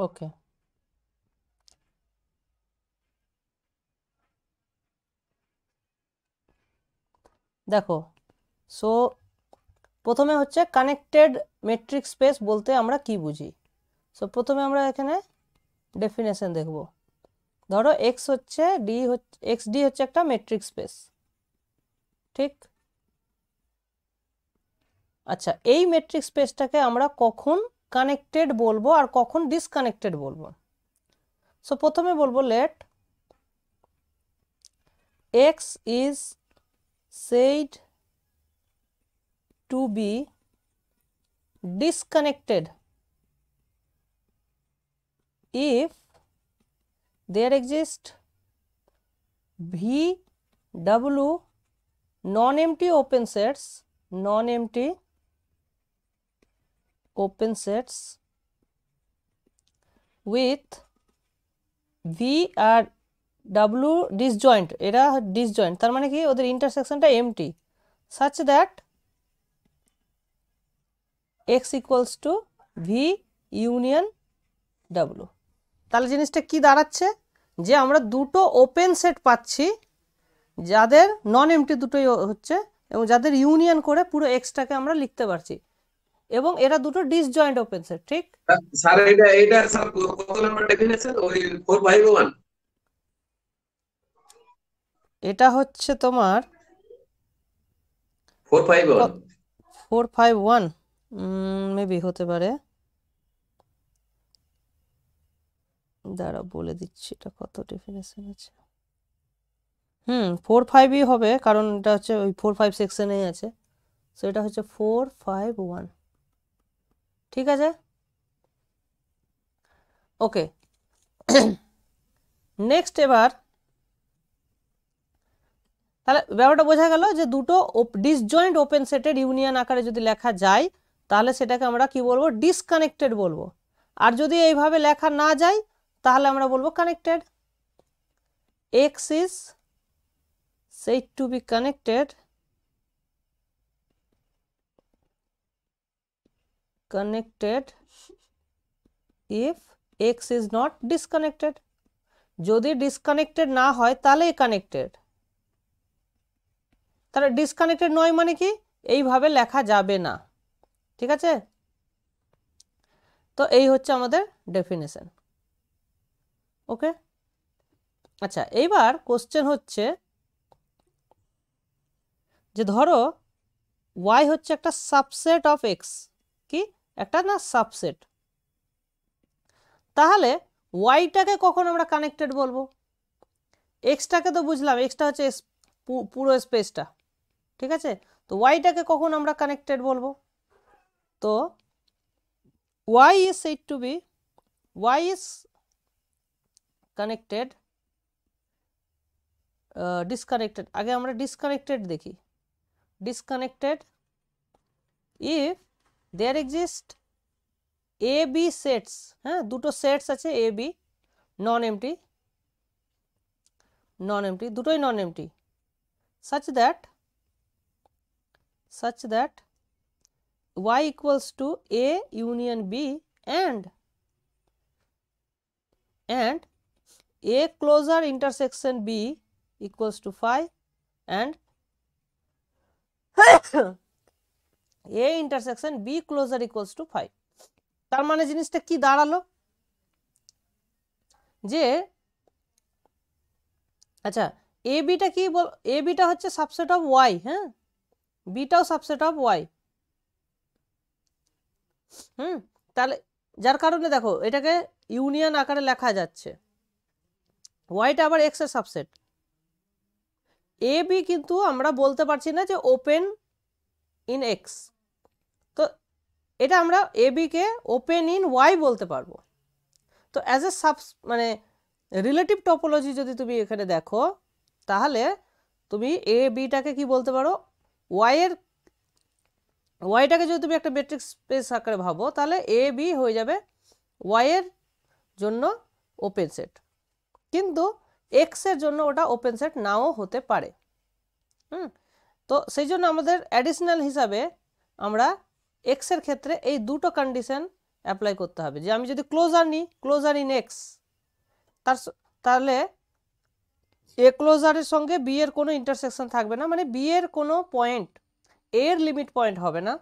ওকে, দেখো, সো প্রথমে হচ্ছে কানেক্টেড মেট্রিক স্পেস বলতে আমরা কি বুঝি। সো প্রথমে আমরা এখানে ডেফিনেশন দেখব। ধরো এক্স হচ্ছে ডি, হচ্ছে এক্স ডি হচ্ছে একটা মেট্রিক স্পেস, ঠিক? আচ্ছা, এই মেট্রিক স্পেসটাকে আমরা কখন কানেক্টেড বলবো আর কখন ডিসকানেক্টেড বলবো। সো প্রথমে বলবো let X is said to be disconnected if there exist VW non-empty open sets with V আর W disjoint, এরা disjoint, তার মানে কি ওদের ইন্টারসেকশনটা empty, such that x equals to V union W। তাহলে জিনিসটা কি দাঁড়াচ্ছে, যে আমরা দুটো ওপেন সেট পাচ্ছি যাদের নন এমটি দুটোই হচ্ছে, এবং যাদের ইউনিয়ন করে পুরো এক্সটাকে আমরা লিখতে পারছি, এবং এরা দুটো ডিসজয়েন্ট ওপেন সেট, ঠিক? স্যার এটা স্যার কত নম্বর ডেফিনেশন? ওই 451? এটা হচ্ছে তোমার 451 মেবি হতে পারে, দাঁড়া বলে দিচ্ছি এটা কত ডেফিনেশন আছে। 45ই হবে, কারণ এটা হচ্ছে ওই 45 সেকশনেই আছে। সো এটা হচ্ছে 451, ঠিক আছে? ওকে, নেক্সট এবার তাহলে ব্যাপারটা বোঝা গেল যে দুটো ডিসজয়েন্ট ওপেন সেটের ইউনিয়ন আকারে যদি লেখা যায় তাহলে সেটাকে আমরা কি বলবো, ডিসকানেক্টেড বলবো। আর যদি এইভাবে লেখা না যায় তাহলে আমরা বলবো connected. X is said to be connected if x is not disconnected। যদি ডিসকানেক্টেড না হয় তাহলেই কানেক্টেড। তাহলে ডিসকানেক্টেড নয় মানে কি, এইভাবে লেখা যাবে না, ঠিক আছে? তো এই হচ্ছে আমাদের ডেফিনেশন। ওকে, আচ্ছা এইবার কোশ্চেন হচ্ছে যে ধরো y হচ্ছে একটা সাবসেট অফ x, কি একটা না সাবসেট, তাহলে ওয়াইটাকে কখন আমরা কানেক্টেড বলবো? এক্সটাকে তো বুঝলাম, এক্সটা হচ্ছে পুরো স্পেসটা, ঠিক আছে? তো ওয়াইটাকে কখন আমরা কানেক্টেড বলবো? তো y is said to be, y is connected, disconnected, আগে আমরা ডিসকানেক্টেড দেখি। Disconnected if there exist A B sets, হ্যাঁ দুটো সেটস আছে এ বি, নন এমটি দুটোই non empty, such that y equals to a union b and a closure intersection b equals to phi and a intersection b closure equals to phi। তার মানে জিনিসটা কি দাঁড়ালো, যে আচ্ছা এ beta কি বল, এ beta হচ্ছে সাবসেট অফ ওয়াই, হ্যাঁ বিটাও সাবসেট অফ ওয়াই। তাহলে যার কারণে দেখো এটাকে ইউনিয়ন আকারে লেখা যাচ্ছে, ওয়াইটা আবার এক্স এর সাবসেট। এ বি কিন্তু আমরা বলতে পারছি না যে ওপেন ইন এক্স, তো এটা আমরা এ বিকে ওপেন ইন ওয়াই বলতে পারবো। তো অ্যাজ এ মানে রিলেটিভ টপোলজি যদি তুমি এখানে দেখো তাহলে তুমি এ বিটাকে কি বলতে পারো, ওয়াইটাকে যদি তুমি একটা মেট্রিক স্পেস আকারে ভাবো তাহলে এ বি হয়ে যাবে ওয়াইয়ের জন্য ওপেন সেট, কিন্তু এক্সের জন্য ওটা ওপেন সেট নাও হতে পারে। তো সেই জন্য আমাদের অ্যাডিশনাল হিসাবে আমরা এক্সের ক্ষেত্রে এই দুটো কন্ডিশন অ্যাপ্লাই করতে হবে। যে আমি যদি ক্লোজার নিই, ক্লোজার ইন এক্স, তাহলে এ ক্লোজারের সঙ্গে বি এর কোনো ইন্টারসেকশন থাকবে না, মানে বি এর কোনো পয়েন্ট এর লিমিট পয়েন্ট হবে না,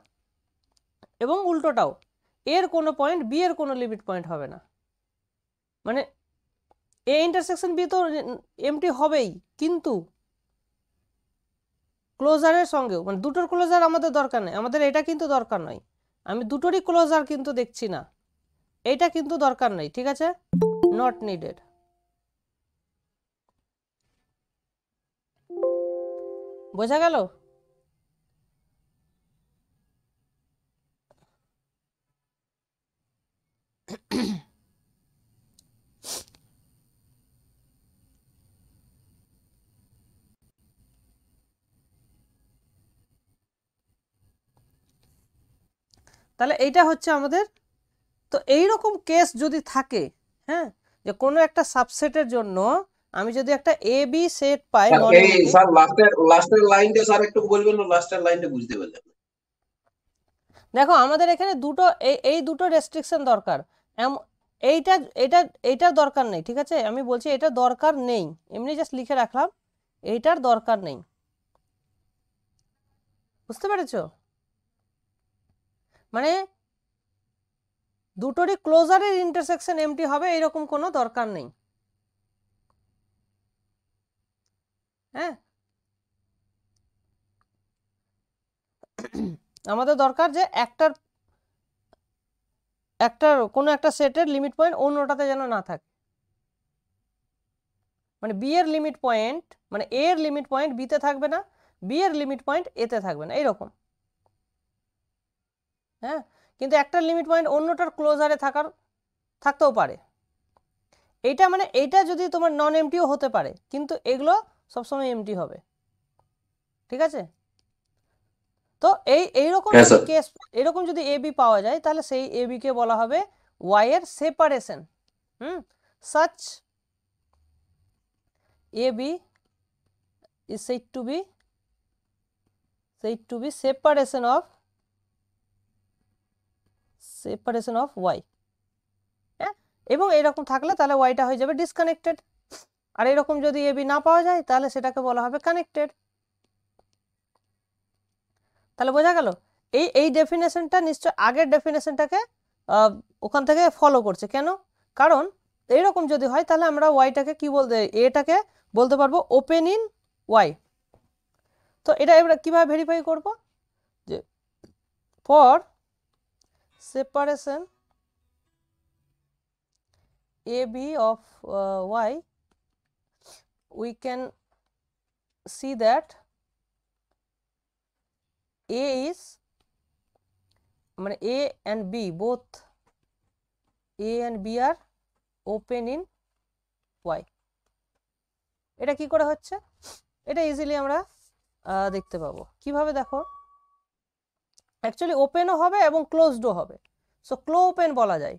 এবং উল্টোটাও এর কোনো পয়েন্ট বি এর কোনো লিমিট পয়েন্ট হবে না। মানে এ ইন্টারসেকশন বি তো এমটি হবেই, কিন্তু ক্লোজারের সঙ্গেও, মানে দুটোর ক্লোজার আমাদের দরকার নেই, আমাদের এটা কিন্তু দরকার নয়, আমি দুটোরই ক্লোজার কিন্তু দেখছি না, এটা কিন্তু দরকার নেই, ঠিক আছে, নট নিডেড। বোঝা গেল? তাহলে এইটা হচ্ছে আমাদের। তো এইরকম কেস যদি থাকে, হ্যাঁ, যে কোনো একটা সাবসেটের জন্য আমি যদি একটা A B set pi sir নন এই এমটি, স্যার লাস্টের লাইনটা স্যার একটু বলবেন না, লাস্টের লাইনটা বুঝতে পারলাম না। দেখো আমাদের এখানে দুটো এই দুটো রেস্ট্রিকশন দরকার, এইটা এটা এইটার দরকার নেই, ঠিক আছে, আমি বলছি এটা দরকার নেই, এমনি জাস্ট লিখে রাখলাম, এইটার দরকার নেই, বুঝতে পেরেছো? মানে দুটোরই ক্লোজারের ইন্টারসেকশন এমটি হবে এরকম কোনো দরকার নেই, হ্যাঁ। আমাদের দরকার যে একটার কোনো একটা সেটের লিমিট পয়েন্ট অন্যটাতে যেন না থাকে, মানে বি এর লিমিট পয়েন্ট, মানে এ এর লিমিট পয়েন্ট বিতে থাকবে না, বি এর লিমিট পয়েন্ট এতে থাকবে না, এইরকম, হ্যাঁ। কিন্তু একটা লিমিট পয়েন্ট অন্যটার ক্লোজারে থাকতেও পারে, এইটা মানে এইটা যদি তোমার নন এমটিও হতে পারে, কিন্তু এগুলো সবসময় এমটি হবে, ঠিক আছে। তো এইরকম হ্যাঁ যদি স্যার। কেস, এরকম যদি এ বি পাওয়া যায়, তাহলে সেই এ বি কে বলা হবে ওয়াই এর separation. Such A B is said to be separation of y, হ্যাঁ। এবং এরকম থাকলে তাহলে ওয়াইটা হয়ে যাবে ডিসকানেক্টেড, আর এরকম যদি এ বি না পাওয়া যায় তাহলে সেটাকে বলা হবে কানেক্টেড। তাহলে বোঝা গেল? এই ডেফিনেশনটা নিশ্চয় আগের ডেফিনেশনটাকে ওখান থেকে ফলো করছে, কেন? কারণ এইরকম যদি হয় তাহলে আমরা ওয়াইটাকে কি বলতে, এটাকে বলতে পারবো ওপেন ইন ওয়াই। তো এটা এবার কিভাবে ভেরিফাই করব, যে for separation A B of Y we can see that a is, মানে a and b both a and b are open in y। এটা কি করে হচ্ছে, এটা ইজিলি আমরা দেখতে পাবো কিভাবে, দেখো অ্যাকচুয়ালি ওপেনও হবে এবং ক্লোজডও হবে, সো ক্লো ওপেন বলা যায়।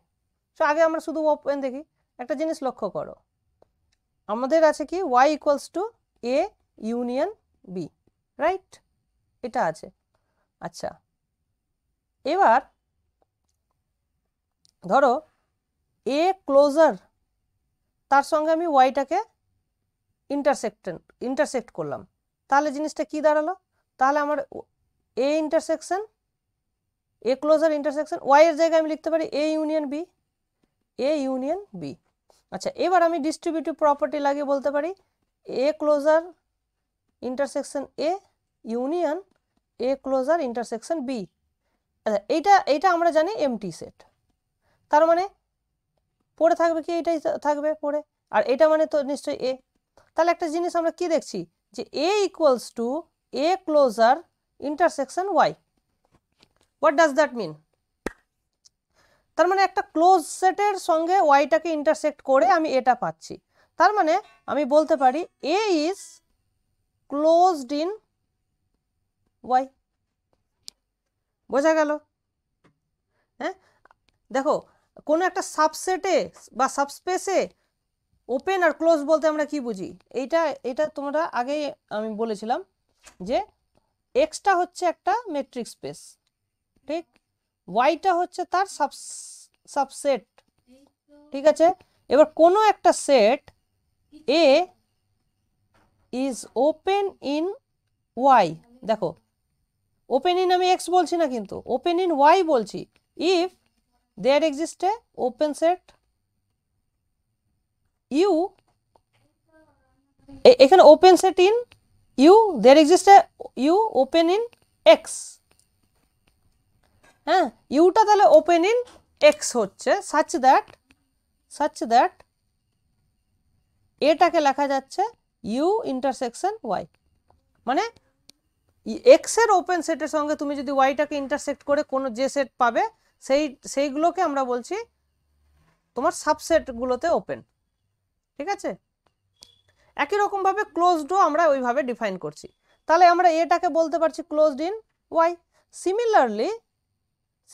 সো আগে আমরা শুধু ওপেন দেখি, একটা জিনিস লক্ষ্য করো, আমাদের আছে কি y equals to a union b, right, এটা আছে। আচ্ছা, এবার ধরো এ ক্লোজার, তার সঙ্গে আমি ওয়াইটাকে ইন্টারসেক্ট করলাম, তাহলে জিনিসটা কি দাঁড়ালো, তাহলে আমার A intersection, A closure intersection Y এর জায়গায় আমি লিখতে পারি A union B, A union B. আচ্ছা, এবার আমি ডিস্ট্রিবিউটিভ প্রপার্টি লাগিয়ে বলতে পারি A closure intersection A union A closure intersection B. আচ্ছা, এইটা আমরা জানি এমটি সেট, তার মানে পড়ে থাকবে কি, এইটাই থাকবে পড়ে, আর এটা মানে তো নিশ্চয়ই এ। তাহলে একটা জিনিস আমরা কি দেখছি, যে A equals to A closure intersection Y. What does that mean? তার মানে একটা ক্লোজ সেটের সঙ্গে ওয়াইটাকে ইন্টারসেক্ট করে আমি এটা পাচ্ছি, তার মানে আমি বলতে পারি এ ইজ ক্লোজড ইন ওয়াই। বোঝা গেল? হ্যাঁ, দেখো কোনো একটা সাবসেটে বা সাবস্পেসে ওপেন আর ক্লোজ বলতে আমরা কি বুঝি, এটা তোমরা আগেই আমি বলেছিলাম যে এক্সটা হচ্ছে একটা মেট্রিক স্পেস, ঠিক, ওয়াইটা হচ্ছে তার সাবসেট, ঠিক আছে। এবার কোনো একটা set A is open in Y, দেখো ওপেন ইন আমি এক্স বলছি না, কিন্তু ওপেন ইন ওয়াই বলছি। If there exist a open set U, এখানে open set in U, there exist a U open in X, হ্যাঁ ইউটা তাহলে ওপেন ইন এক্স হচ্ছে, সাচ দ্যাট এটাকে লেখা যাচ্ছে ইউ ইন্টারসেকশন ওয়াই, মানে এক্স এর ওপেন সেটের সঙ্গে তুমি যদি ওয়াইটাকে ইন্টারসেক্ট করে কোনো যে সেট পাবে সেইগুলোকে আমরা বলছি তোমার সাবসেটগুলোতে ওপেন, ঠিক আছে। একই রকমভাবে ক্লোজডও আমরা ওইভাবে ডিফাইন করছি, তাহলে আমরা এটাকে বলতে পারছি closed in Y.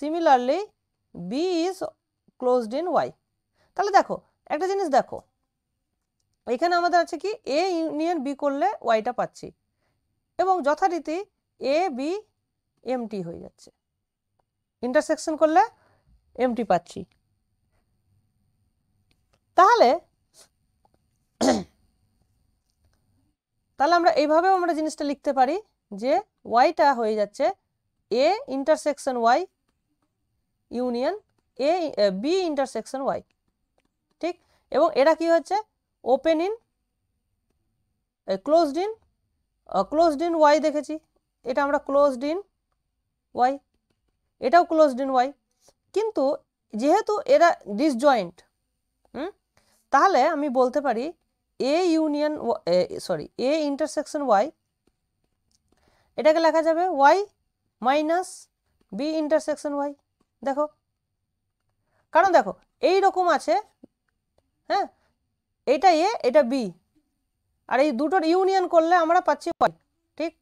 Similarly B is closed in Y. তাহলে দেখো একটা জিনিস দেখো, এখানে আমাদের আছে কি এ ইউনিয়ন বি করলে ওয়াইটা পাচ্ছি, এবং যথারীতি এ বি এমটি হয়ে যাচ্ছে, ইন্টারসেকশন করলে এমটি পাচ্ছি। তাহলে আমরা এইভাবেও আমরা জিনিসটা লিখতে পারি যে ওয়াইটা হয়ে যাচ্ছে A intersection Y union A B intersection Y, ঠিক। এবং এটা কি হচ্ছে open in closed in Y দেখেছি, এটা আমরা ক্লোজড ইন ওয়াই, এটাও ক্লোজড ইন ওয়াই, কিন্তু যেহেতু এরা ডিসজয়েন্ট, তাহলে আমি বলতে পারি A union A intersection Y, এটাকে লেখা যাবে Y minus B intersection Y. দেখো কারণ দেখো এই রকম আছে, হ্যাঁ এটা এ এটা বি, আর এই দুটোর ইউনিয়ন করলে আমরা পাচ্ছি ওয়াই, ঠিক।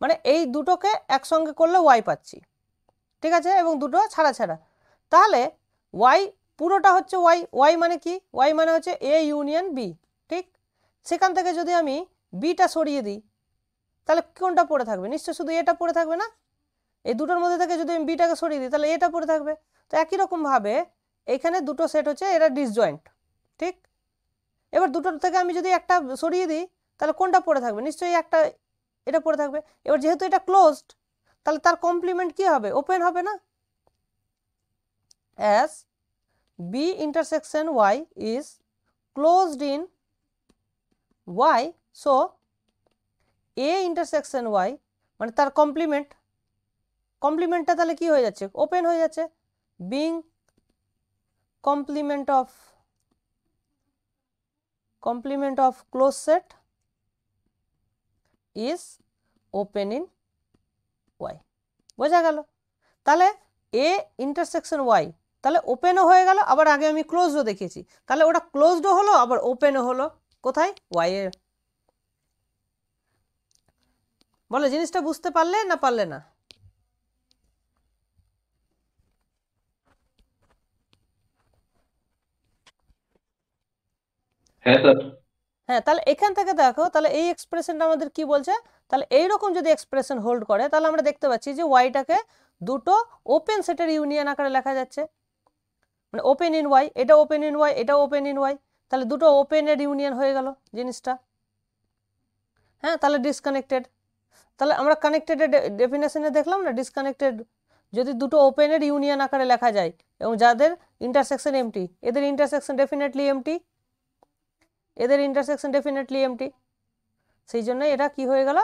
মানে এই দুটোকে একসঙ্গে করলে ওয়াই পাচ্ছি, ঠিক আছে, এবং দুটো ছাড়া ছাড়া। তাহলে ওয়াই পুরোটা হচ্ছে ওয়াই, ওয়াই মানে কি, ওয়াই মানে হচ্ছে এ ইউনিয়ন বি, ঠিক। সেখান থেকে যদি আমি বিটা সরিয়ে দিই তাহলে কোনটা পড়ে থাকবে, নিশ্চয় শুধু এটা পড়ে থাকবে না, এই দুটোর মধ্যে থেকে যদি আমি বিটাকে সরিয়ে দিই তাহলে এটা পড়ে থাকবে। তো একই রকমভাবে এখানে দুটো সেট হচ্ছে এরা ডিসজয়েন্ট, ঠিক। এবার দুটোর থেকে আমি যদি একটা সরিয়ে দিই তাহলে কোনটা পড়ে থাকবে, নিশ্চয়ই একটা এটা পড়ে থাকবে। এবার যেহেতু এটা ক্লোজড তাহলে তার কমপ্লিমেন্ট কি হবে, ওপেন হবে না, as B intersection Y is closed in Y, so A intersection Y মানে তার কমপ্লিমেন্টটা তাহলে কি হয়ে যাচ্ছে, ওপেন হয়ে যাচ্ছে, being complement of close set is open in Y. বোঝা গেল? তাহলে এ ইন্টারসেকশন ওয়াই তাহলে ওপেনও হয়ে গেল, আবার আগে আমি ক্লোজও দেখিয়েছি, তাহলে ওটা ক্লোজডও হলো আবার ওপেনও হলো, কোথায়, ওয়াই এর। বলো জিনিসটা বুঝতে পারলে না পারলে না? হ্যাঁ স্যার। হ্যাঁ, তাহলে এখান থেকে দেখো তাহলে এই এক্সপ্রেশনটা আমাদের কি বলছে, তাহলে এইরকম যদি এক্সপ্রেশন হোল্ড করে তাহলে আমরা দেখতে পাচ্ছি যে ওয়াইটাকে দুটো ওপেন সেটের ইউনিয়ন আকারে লেখা যাচ্ছে, মানে ওপেন ইন ওয়াই, এটা ওপেন ইন ওয়াই, এটা ওপেন ইন ওয়াই, তাহলে দুটো ওপেনের ইউনিয়ন হয়ে গেল জিনিসটা। হ্যাঁ, তাহলে ডিসকানেক্টেড, তাহলে আমরা কানেক্টেডের ডেফিনেশনে দেখলাম না, ডিসকানেক্টেড যদি দুটো ওপেনের ইউনিয়ন আকারে লেখা যায় এবং যাদের ইন্টারসেকশন এমটি, এদের ইন্টারসেকশন ডেফিনেটলি এমটি, এদের ইন্টারসেকশন ডেফিনেটলি এমটি, সেই জন্য এটা কি হয়ে গেল,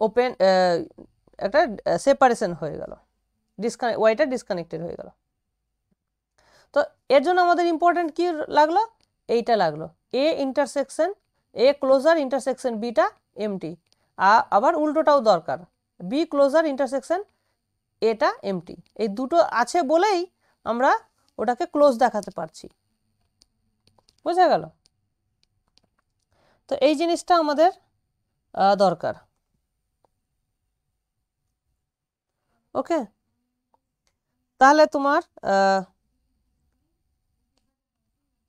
ওপেন একটা সেপারেশন হয়ে গেল, ওয়াইটা ডিসকানেক্টেড হয়ে গেল। তো এর জন্য আমাদের ইম্পর্টেন্ট কি লাগলো, এইটা লাগলো, A intersection A closure intersection বিটা এমটি, আবার উল্টোটাও দরকার, বি ক্লোজার ইন্টারসেকশন এটা এমটি, এই দুটো আছে বলেই আমরা ওটাকে ক্লোজ দেখাতে পারছি। বোঝা গেল? তো এই জিনিসটা আমাদের দরকার। ওকে, তাহলে তোমার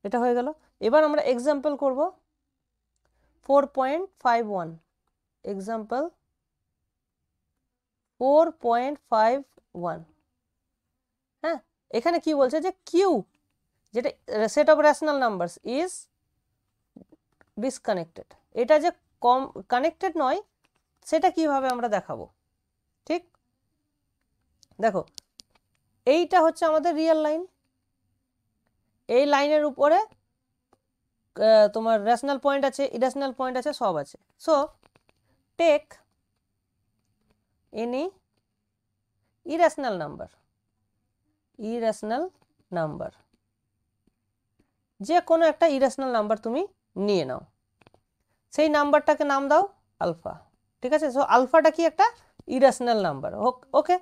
এটা হয়ে গেল। এবার আমরা এক্সাম্পল করব 4.51, এক্সাম্পল 4.51। হ্যাঁ, এখানে কি বলছে যে কিউ যেটা set of rational numbers is disconnected, এটা যে কানেক্টেড নয় সেটা কিভাবে আমরা দেখাবো। ঠিক, দেখো এইটা হচ্ছে আমাদের রিয়েল লাইন, এই লাইনের উপরে তোমার রেশনাল পয়েন্ট আছে, ইরেশনাল পয়েন্ট আছে, সব আছে। So take any irrational number, যে কোনো একটা ইরেশনাল নাম্বার তুমি নিয়ে নাও, সেই নাম্বারটাকে নাম দাও আলফা। ঠিক আছে, সো আলফাটা কি একটা ইরেশনাল নাম্বার। ওকে,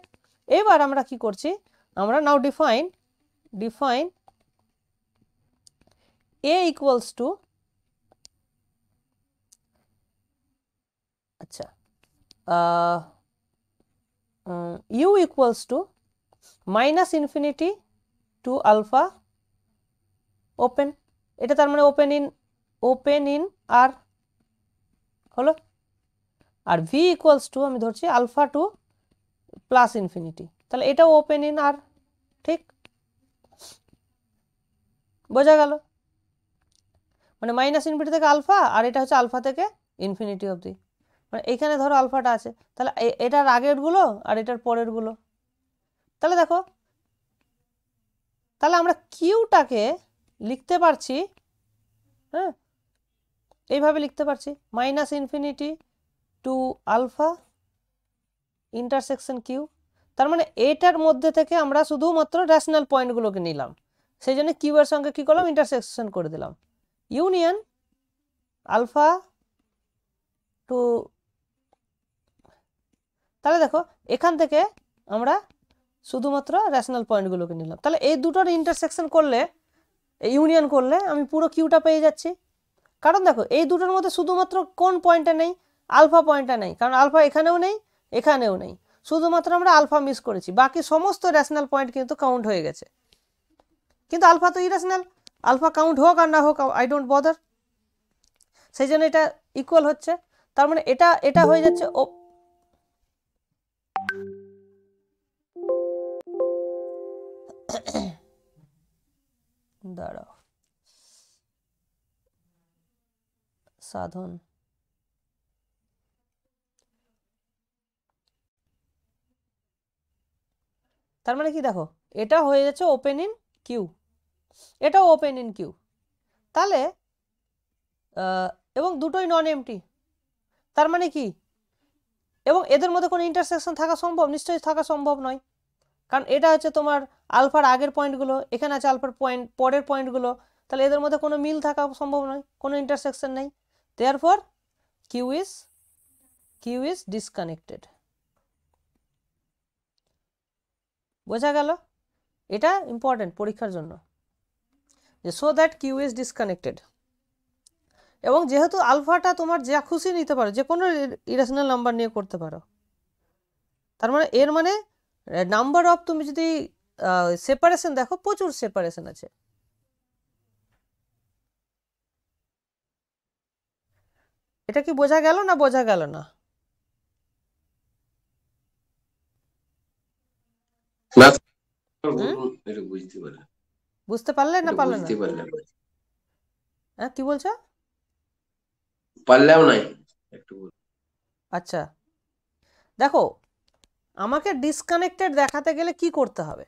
এবার আমরা কি করছি, আমরা now define a equals to, আচ্ছা u equals to -infinity to alpha open, এটা তার মানে ওপেন ইন আর হলো, আর v ইকুয়ালস টু আমি ধরছি আলফা টু প্লাস ইনফিনিটি, তাহলে এটাও ওপেন ইন আর। ঠিক, বোঝা গেল, মানে -ইনফিনিটি থেকে আলফা, আর এটা হচ্ছে আলফা থেকে ইনফিনিটি অবধি, মানে এখানে ধরো আলফাটা আছে, তাহলে এটার আগের গুলো আর এটার পরের গুলো, তাহলে দেখো, তাহলে আমরা কিউটাকে লিখতে পারছি, হ্যাঁ এইভাবে লিখতে পারছি, -infinity to alpha intersection Q, তার মানে এটার মধ্যে থেকে আমরা শুধুমাত্র রেশনাল পয়েন্টগুলোকে নিলাম, সেই জন্য কিউ এর সঙ্গে কি করলাম, ইন্টারসেকশন করে দিলাম, ইউনিয়ন আলফা টু, তাহলে দেখো এখান থেকে আমরা শুধুমাত্র রেশনাল পয়েন্টগুলোকে নিলাম, তাহলে এই দুটোর ইন্টারসেকশন করলে, ইউনিয়ন করলে আমি পুরো কিউটা পেয়ে যাচ্ছি। কারণ দেখো এই দুটোর মধ্যে শুধুমাত্র কোন পয়েন্টটা নেই, আলফা পয়েন্টটা নেই, কারণ আলফা এখানেও নেই এখানেও নেই, শুধুমাত্র আমরা আলফা মিস করেছি, বাকি সমস্ত রেশনাল পয়েন্ট কিন্তু কাউন্ট হয়ে গেছে, কিন্তু আলফা তো ইরেশনাল, আলফা কাউন্ট হোক আর না হোক আই ডোন্ট বদার, সেই জন্য এটা ইকুয়াল হচ্ছে, তার মানে এটা হয়ে যাচ্ছে দাঁড়াও সাধন, তার মানে কি দেখো এটা হয়ে যাচ্ছে ওপেন ইন কিউ, এটাও ওপেন ইন কিউ, তাহলে এবং দুটোই নন এমটি, তার মানে কি, এবং এদের মধ্যে কোনো ইন্টারসেকশন থাকা সম্ভব, নিশ্চয়ই থাকা সম্ভব নয়, কারণ এটা হচ্ছে তোমার আলফার আগের পয়েন্টগুলো, এখানে আছে আলফার পরের পয়েন্টগুলো, তাহলে এদের মধ্যে কোনো মিল থাকা সম্ভব নয়, কোনো ইন্টারসেকশন নেই, দেয়ারফর কিউ ইজ ডিসকানেক্টেড। বোঝা গেল, এটা ইম্পর্টেন্ট পরীক্ষার জন্য, যে so that Q is disconnected, এবং যেহেতু আলফাটা তোমার যা খুশি নিতে পারো, যে কোনো ইরেশনাল নাম্বার নিয়ে করতে পারো, তার মানে এর মানে নাম্বার অফ, তুমি যদি সেপারেশন দেখো প্রচুর সেপারেশন আছে, এটা কি বোঝা গেল না বোঝা গেল না? বুঝতে পারলে না পারলে না? হ্যাঁ কি বলছো? পারলেও নাই একটু। আচ্ছা দেখো, আমাকে ডিসকানেক্টেড দেখাতে গেলে কি করতে হবে,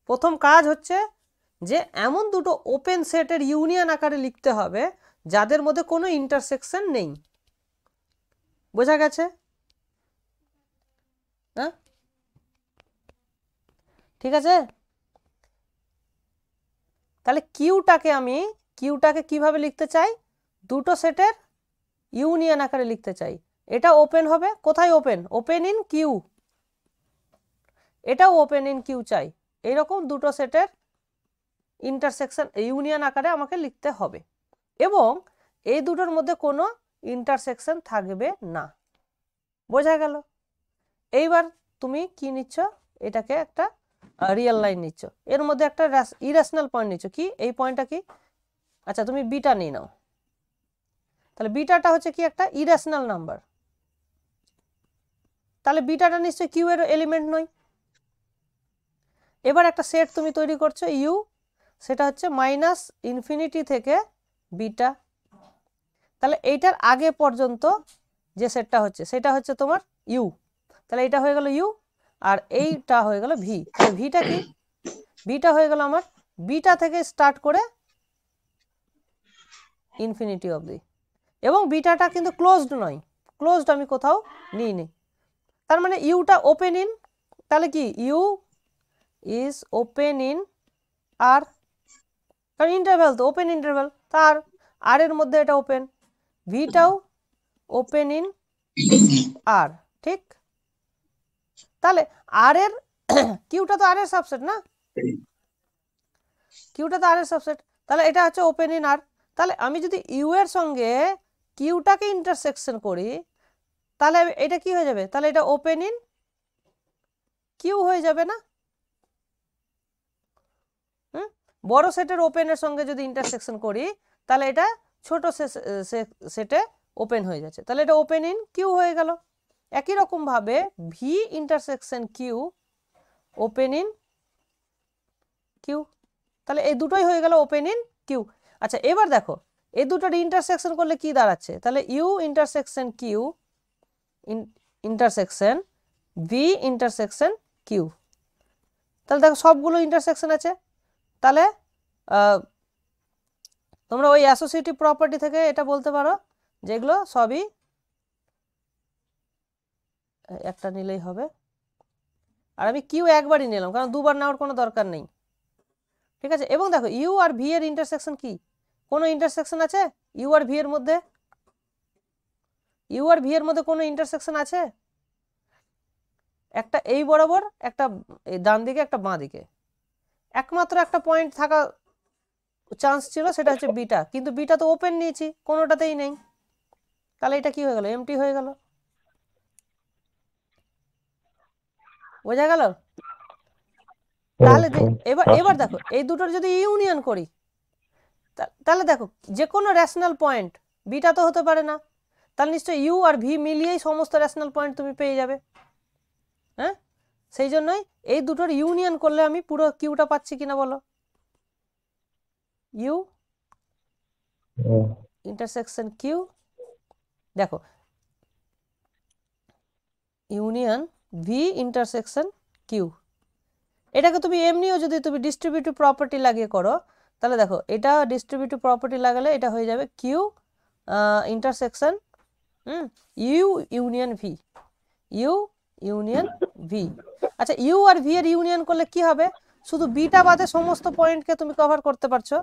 প্রথম কাজ হচ্ছে যে এমন দুটো ওপেন সেটের ইউনিয়ন আকারে লিখতে হবে যাদের মধ্যে কোনো ইন্টারসেকশন নেই। বোঝা গেছে? হ্যাঁ ঠিক আছে, তাহলে কিউটাকে কিভাবে লিখতে চাই, দুটো সেটের ইউনিয়ন আকারে লিখতে চাই, এটা ওপেন হবে, কোথায় ওপেন ইন কিউ, এটাও ওপেন ইন কিউ চাই, এইরকম দুটো সেটের ইন্টারসেকশন ইউনিয়ন আকারে আমাকে লিখতে হবে, এবং এই দুটোর মধ্যে কোনো ইন্টারসেকশন থাকবে না। বোঝা গেল? এইবার তুমি কি নিচ্ছ, এটাকে একটা রিয়েল লাইন নিচ্ছ, এর মধ্যে একটা ইরেশনাল পয়েন্ট নিচ্ছ, কি এই পয়েন্টটা কি, আচ্ছা তুমি বিটা নিয়ে নাও, তাহলে বিটাটা হচ্ছে কি একটা ইরেশনাল নাম্বার, তাহলে বিটাটা নিশ্চয়ই কিউ এর এলিমেন্ট নয়, এবার একটা সেট তুমি তৈরি করছো ইউ, সেটা হচ্ছে মাইনাস ইনফিনিটি থেকে বিটা। তাহলে এইটার আগে পর্যন্ত যে সেটটা হচ্ছে সেটা হচ্ছে তোমার ইউ। তাহলে এটা হয়ে গেল ইউ, আর এইটা হয়ে গেল ভি। তাহলে ভিটা কি? ভিটা হয়ে গেল আমার বিটা থেকে স্টার্ট করে ইনফিনিটি অবধি, এবং বিটাটা কিন্তু ক্লোজড নয়, ক্লোজড আমি কোথাও নিইনি। তার মানে ইউটা ওপেন ইন, তাহলে কি ইউ ইজ ওপেন ইন আর, কারণ ইন্টারভ্যাল তো ওপেন ইন্টারভ্যাল, তার আর এর মধ্যে এটা ওপেন, ভিটাও ওপেন ইন আর, ঠিক? তাহলে আর এর কিউটা তো আর এর সাবসেট না, কিউটা তো আর এর সাবসেট, তাহলে এটা হচ্ছে ওপেন ইন আর। তাহলে আমি যদি ইউ এর সঙ্গে কিউটাকে ইন্টারসেকশন করি তাহলে এটা কি হয়ে যাবে? তাহলে এটা ওপেন ইন কিউ হয়ে যাবে না? বড় সেটের ওপেনের সঙ্গে যদি ইন্টারসেকশন করি তাহলে এটা ছোট সেটে ওপেন হয়ে যাচ্ছে, তাহলে এটা ওপেন ইন কিউ হয়ে গেল। একই রকম ভাবে V intersection Q open in Q, তাহলে এই দুটোই হয়ে গেল ওপেন ইন কিউ। আচ্ছা এবার দেখো এই দুটোর ইন্টারসেকশন করলে কি দাঁড়াচ্ছে? তাহলে U intersection Q intersection V intersection Q. তাহলে দেখো সবগুলো ইন্টারসেকশন আছে। তাহলে তোমরা ওই অ্যাসোসিয়েটিভ প্রপার্টি থেকে এটা বলতে পারো যেগুলো সবই একটা নিলেই হবে, আর আমি কিউ একবারই নিলাম কারণ দুবার নেওয়ার কোনো দরকার নেই, ঠিক আছে? এবং দেখো ইউ আর ভি এর ইন্টারসেকশন কি? কোনো ইন্টারসেকশন আছে ইউ আর ভি এর মধ্যে? ইউ আর ভি এর মধ্যে কোনো ইন্টারসেকশন আছে? একটা এই বরাবর, একটা ডান দিকে, একটা বাঁ দিকে, একমাত্র একটা পয়েন্ট থাকা চান্স ছিল সেটা হচ্ছে বিটা, কিন্তু বিটা তো ওপেন নিয়েছি, কোনোটাতেই নেই, তাহলে এটা কি হয়ে গেল? এমটি হয়ে গেল। বোঝা গেল? তাহলে এবার এবার দেখো এই দুটোর যদি ইউনিয়ন করি তাহলে দেখো যে কোনো রেশনাল পয়েন্ট বিটা তো হতে পারে না, তাহলে নিশ্চয়ই ইউ আর ভি মিলিয়েই সমস্ত রেশনাল পয়েন্ট তুমি পেয়ে যাবে। হ্যাঁ, সেই জন্যই এই দুটোর ইউনিয়ন করলে আমি পুরো কিউটা পাচ্ছি কিনা বলো? ইউ ইন্টারসেকশন কিউ, দেখো ইউনিয়ন ভি ইন্টারসেকশন কিউ। এটাকে তুমি এমনিও যদি তুমি ডিস্ট্রিবিউটিভ প্রপার্টি লাগিয়ে করো তাহলে দেখো এটা ডিস্ট্রিবিউটিভ প্রপার্টি লাগালে এটা হয়ে যাবে Q intersection U union V, U union V. আচ্ছা ইউ আর ভি এর ইউনিয়ন করলে কি হবে? শুধু বিটা বাদে সমস্ত পয়েন্টকে তুমি কভার করতে পারছো,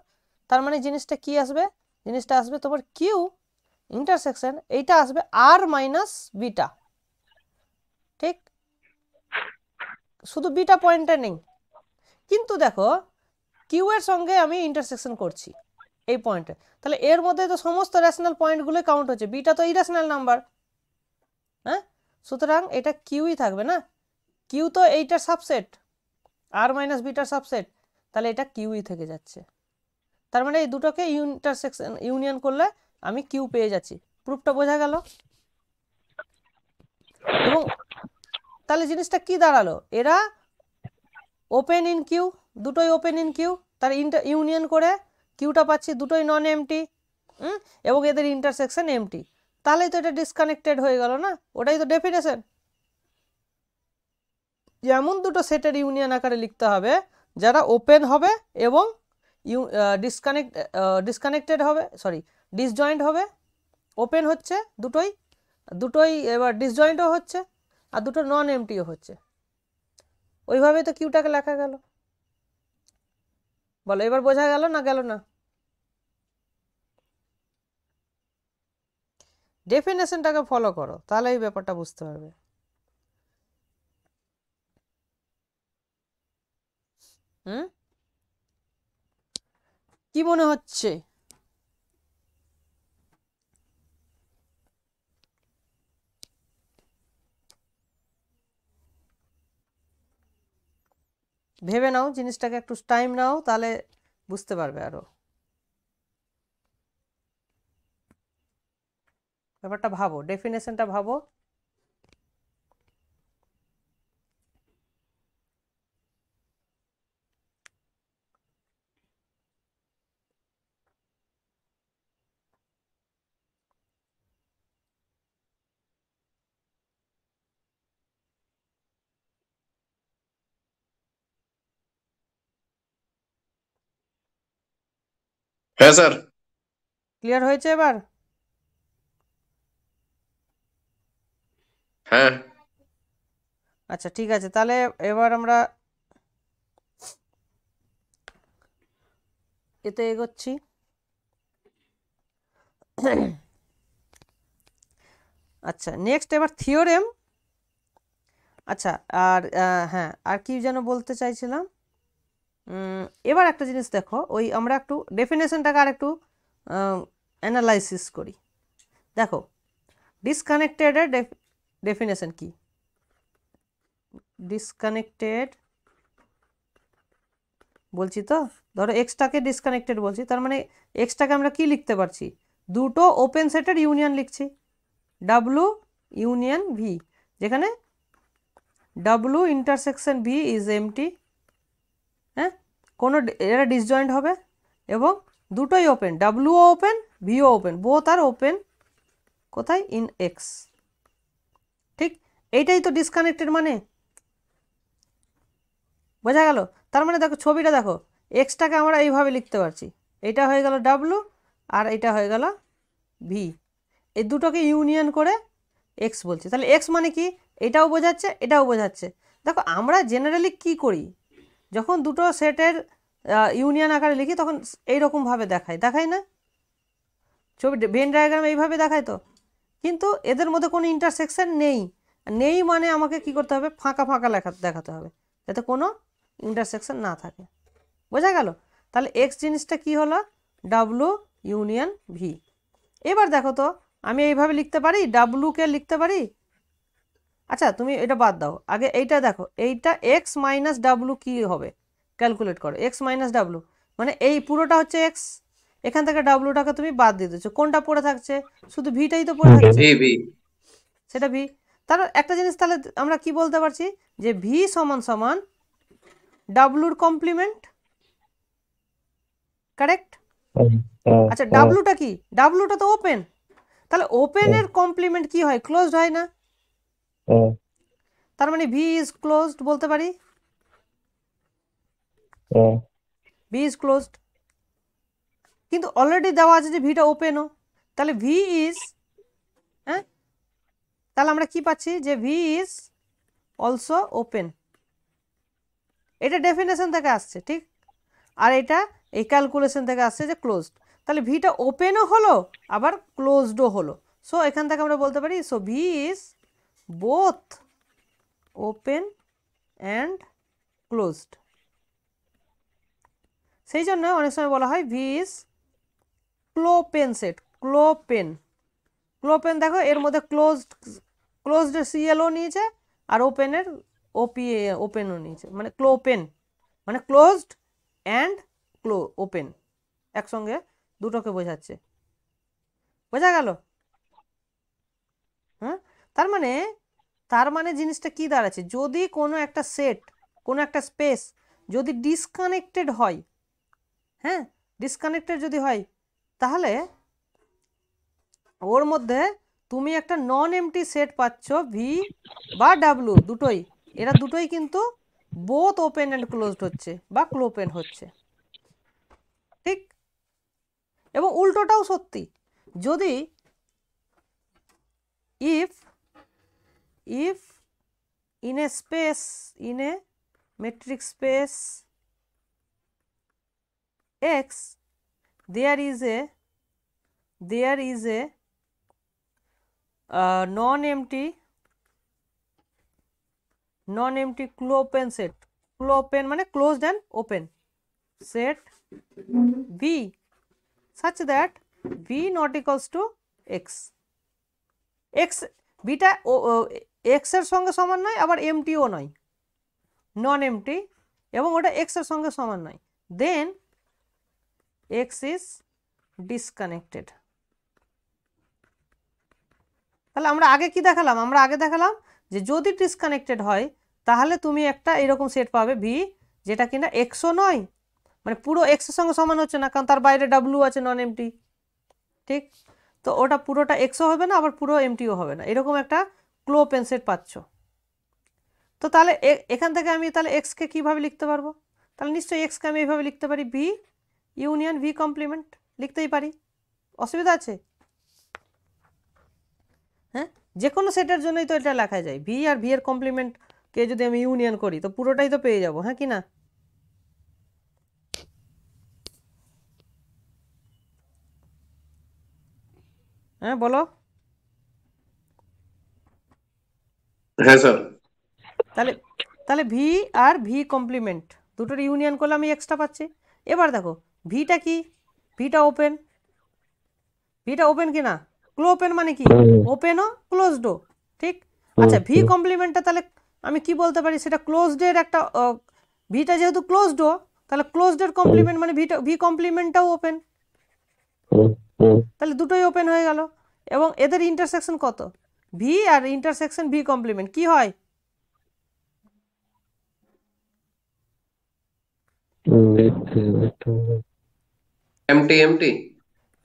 তার মানে জিনিসটা কি আসবে? জিনিসটা আসবে তোমার কিউ ইন্টারসেকশন, এইটা আসবে আর মাইনাস বিটা, ঠিক? শুধু বিটা পয়েন্টটা নেই, কিন্তু দেখো কিউ এর সঙ্গে আমি ইন্টারসেকশন করছি এই পয়েন্টে, তাহলে এর মধ্যে তো সমস্ত রেশনাল পয়েন্টগুলো কাউন্ট হচ্ছে, বিটা তো ইরেশনাল নাম্বার। হ্যাঁ, সুতরাং এটা কিউই থাকবে না, কিউ তো এইটার সাবসেট, আর মাইনাস বিটার সাবসেট, তাহলে এটা কিউই থেকে যাচ্ছে। তার মানে এই দুটোকে ইন্টারসেকশন ইউনিয়ন করলে আমি কিউ পেয়ে যাচ্ছি। প্রুফটা বোঝা গেল? এবং তাহলে জিনিসটা কি দাঁড়ালো? এরা ওপেন ইন কিউ, দুটোই ওপেন ইন কিউ, তার ইউনিয়ন করে কিউটা পাচ্ছি, দুটোই নন এমটি, এবং এদের ইন্টারসেকশন এমটি, তাহলেই তো এটা ডিসকানেক্টেড হয়ে গেল না? ওটাই তো ডেফিনেশন। যেমন দুটো সেটের ইউনিয়ন আকারে লিখতে হবে যারা ওপেন হবে এবং ডিসকানেক্টেড হবে, সরি ডিসজয়েন্ট হবে, ওপেন হচ্ছে দুটোই, দুটোই এবার ডিসজয়েন্টও হচ্ছে, আর দুটো নন এমটিও হচ্ছে, ওইভাবে তো কিউটাকে লেখা গেল। বলো এবার বোঝা গেল না গেল না? ডেফিনেশনটাকে ফলো করো তাহলে এই ব্যাপারটা বুঝতে পারবে। কি মনে হচ্ছে? ভেবে নাও জিনিসটাকে, একটু টাইম নাও তাহলে বুঝতে পারবে আরো ব্যাপারটা। ভাবো, ডেফিনেশনটা ভাবো। হ্যাঁ স্যার। ক্লিয়ার হয়েছে এবার? হ্যাঁ আচ্ছা ঠিক আছে, তাহলে এবার আমরা এতে এগোচ্ছি। আচ্ছা নেক্সট এবার থিওরেম। আচ্ছা আর হ্যাঁ আর কি যেন বলতে চাইছিলাম, এবার একটা জিনিস দেখো, ওই আমরা একটু ডেফিনেশনটাকে আর একটু অ্যানালাইসিস করি। দেখো ডিসকানেক্টেডের ডেফিনেশন কি? ডিসকানেক্টেড বলছি তো, ধরো এক্সটাকে ডিসকানেক্টেড বলছি, তার মানে এক্সটাকে আমরা কি লিখতে পারছি? দুটো ওপেন সেটের ইউনিয়ন লিখছি, ডাব্লু ইউনিয়ন ভি, যেখানে W intersection V is empty. হ্যাঁ, কোনো এরা ডিসজয়েন্ট হবে এবং দুটোই ওপেন, ডাব্লুও ওপেন ভিও ওপেন, বোথ আর ওপেন কোথায়? In x. ঠিক, এইটাই তো ডিসকানেক্টেড মানে, বোঝা গেল? তার মানে দেখো ছবিটা দেখো, এক্সটাকে আমরা এইভাবে লিখতে পারছি, এটা হয়ে গেল ডাব্লু আর এটা হয়ে গেল ভি, এই দুটোকে ইউনিয়ন করে এক্স বলছি। তাহলে এক্স মানে কি? এটাও বোঝাচ্ছে এটাও বোঝাচ্ছে। দেখো আমরা জেনারেলি কি করি, যখন দুটো সেটের ইউনিয়ন আকারে লিখি তখন এইরকমভাবে দেখায় না? ছবি ভেন ডায়াগ্রাম এইভাবে দেখায় তো, কিন্তু এদের মধ্যে কোনো ইন্টারসেকশন নেই মানে আমাকে কি করতে হবে? ফাঁকা ফাঁকা দেখাতে হবে, যাতে কোনো ইন্টারসেকশন না থাকে। বোঝা গেল? তাহলে এক্স জিনিসটা কি হলো? W union V. এবার দেখো তো, আমি এইভাবে লিখতে পারি, ডাব্লুকে লিখতে পারি। আচ্ছা তুমি এটা বাদ দাও, আগে এইটা দেখো, এইটা এক্স মাইনাস ডাব্লু কী হবে? ক্যালকুলেট করো, এক্স মাইনাস ডাব্লু মানে এই পুরোটা হচ্ছে এক্স, এখান থেকে ডাব্লুটাকে তুমি বাদ দিয়ে দিচ্ছ, কোনটা পড়ে থাকছে? শুধু ভিটাই তো পড়ে থাকছে, ভি ভি। সেটা ভি। তার একটা জিনিস তাহলে আমরা কি বলতে পারছি, যে ভি সমান সমান ডাব্লুর কমপ্লিমেন্ট, কারেক্ট? আচ্ছা ডাব্লুটা কি? ডাব্লুটা তো ওপেন, তাহলে ওপেনের কমপ্লিমেন্ট কি হয়? ক্লোজড হয় না? তার মানে ভি ইজ ক্লোজড বলতে পারি, ভি ইজ ক্লোজড। কিন্তু অলরেডি দেওয়া আছে যে ভিটা ওপেনও, তাহলে ভি ইজ, হ্যাঁ তাহলে আমরা কি পাচ্ছি? যে ভি ইজ অলসো ওপেন। এটা ডেফিনেশন থেকে আসছে, ঠিক? আর এটা এই ক্যালকুলেশন থেকে আসছে যে ক্লোজড, তাহলে ভিটা ওপেনও হলো আবার ক্লোজডও হলো। সো এখান থেকে আমরা বলতে পারি, so V is both open and closed. সেই জন্য অনেক সময় বলা হয় ভি ইজ ক্লোপেন সেট। ক্লোপেন দেখো এর মধ্যে ক্লোজড সিএলও নিয়েছে আর ওপেনের ওপেনও নিয়েছে, মানে ক্লোপেন মানে ক্লোজড অ্যান্ড ওপেন, একসঙ্গে দুটোকে বোঝাচ্ছে। বোঝা গেল? হ্যাঁ, তার মানে জিনিসটা কি দাঁড়াচ্ছে, যদি কোনো একটা সেট, কোনো একটা স্পেস যদি ডিসকানেক্টেড হয়, হ্যাঁ ডিসকানেক্টেড যদি হয়, তাহলে ওর মধ্যে তুমি একটা নন এমটি সেট পাচ্ছ, ভি বা ডাব্লু দুটোই, এরা দুটোই কিন্তু বোথ ওপেন অ্যান্ড ক্লোজড হচ্ছে বা ক্লোপেন হচ্ছে, ঠিক? এবং উল্টোটাও সত্যি, যদি if in a space, in a metric space X, there is a non-empty clopen set, clopen মানে closed and open set V such that V not equals to X, X beta x এর সঙ্গে সমান নয় আবার MTO নয়, নন MT, এবং ওটা x এর সঙ্গে সমান নয়, দেন এক্স ইজ ডিসকানেক্টেড। তাহলে আমরা আগে কি দেখালাম? আমরা আগে দেখালাম যে যদি ডিসকানেক্টেড হয় তাহলে তুমি একটা এরকম সেট পাবে ভি, যেটা কিনা এক্সও নয়, মানে পুরো এক্স এর সঙ্গে সমান হচ্ছে না, কারণ তার বাইরে ডাব্লু আছে নন এমটি, ঠিক? তো ওটা পুরোটা এক্সও হবে না আবার পুরো এমটিও হবে না, এরকম একটা ক্লোপেন সেট পাচ্ছ। তো তাহলে এখান থেকে আমি তাহলে এক্সকে কীভাবে লিখতে পারবো? তাহলে নিশ্চয়ই এক্সকে আমি এইভাবে লিখতে পারি, ভি ইউনিয়ন ভি কমপ্লিমেন্ট, লিখতেই পারি, অসুবিধা আছে? হ্যাঁ, যে কোনো সেটের জন্যই তো এটা লেখা যায়। ভি আর ভি এর কমপ্লিমেন্টকে যদি আমি ইউনিয়ন করি তো পুরোটাই তো পেয়ে যাবো, হ্যাঁ কি না? হ্যাঁ বলো। হ্যাঁ স্যার। তাহলে তাহলে ভি আর ভি কমপ্লিমেন্ট দুটোর ইউনিয়ন করলে আমি এক্সট্রা পাচ্ছি। এবার দেখো ভিটা কি, ভিটা ওপেন, ভিটা ওপেন কি না? ওপেন মানে কি? ওপেনও ক্লোজডও, ঠিক? আচ্ছা ভি কমপ্লিমেন্টটা তাহলে আমি কি বলতে পারি, সেটা ক্লোজডের একটা ভিটা যেহেতু ক্লোজডও তাহলে ক্লোজডের কমপ্লিমেন্ট মানে ভিটা ভি কমপ্লিমেন্টটাও ওপেন, তাহলে দুটোই ওপেন হয়ে গেল। এবং এদের ইন্টারসেকশন কত? ভি আর ইন্টারসেকশন ভি কমপ্লিমেন্ট কি হয়? MT MT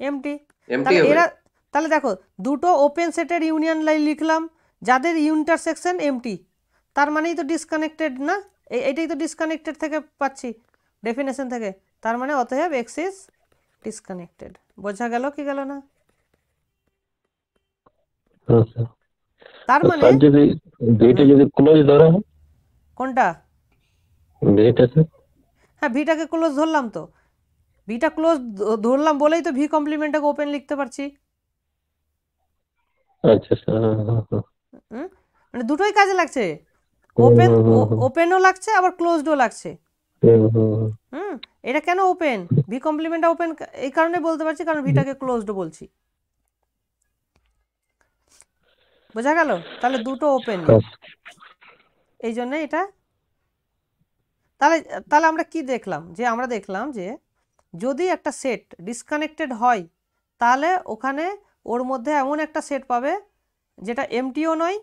MT. এমটি তাহলে হবে। এরা, তাহলে দেখো দুটো ওপেন সেটের ইউনিয়ন লিখলাম যাদের ইন্টারসেকশন এমটি, তার মানেই তো ডিসকানেক্টেড না? এইটাই তো ডিসকানেক্টেড থেকে পাচ্ছি ডেফিনেশন থেকে, তার মানে অতএব এক্স ইজ ডিসকানেক্টেড। বোঝা গেল কি গেল না? তার মানে যদি ভিটা যদি ক্লোজ ধরা হয়, কোনটা? ভিটা স্যার, হ্যাঁ ভিটাকে ক্লোজ ধরলাম তো, ভিটা ক্লোজ ধরলাম বলেই তো ভি কমপ্লিমেন্টটাকে ওপেন লিখতে পারছি। আচ্ছা স্যার, মানে দুটোই কাজে লাগছে, ওপেন ওপেনও লাগছে আবার ক্লোজডও লাগছে। এটা কেন ওপেন? ভি কমপ্লিমেন্টটা ওপেন এই কারণে বলতে পারছি কারণ ভিটাকে ক্লোজড বলছি। বোঝা গেল? তাহলে দুটো ওপেন, এই জন্য এটা। তাহলে তাহলে আমরা কি দেখলাম, যে আমরা দেখলাম যে যদি একটা সেট ডিসকানেক্টেড হয় তাহলে ওখানে ওর মধ্যে এমন একটা সেট পাবে যেটা এমটিও নয়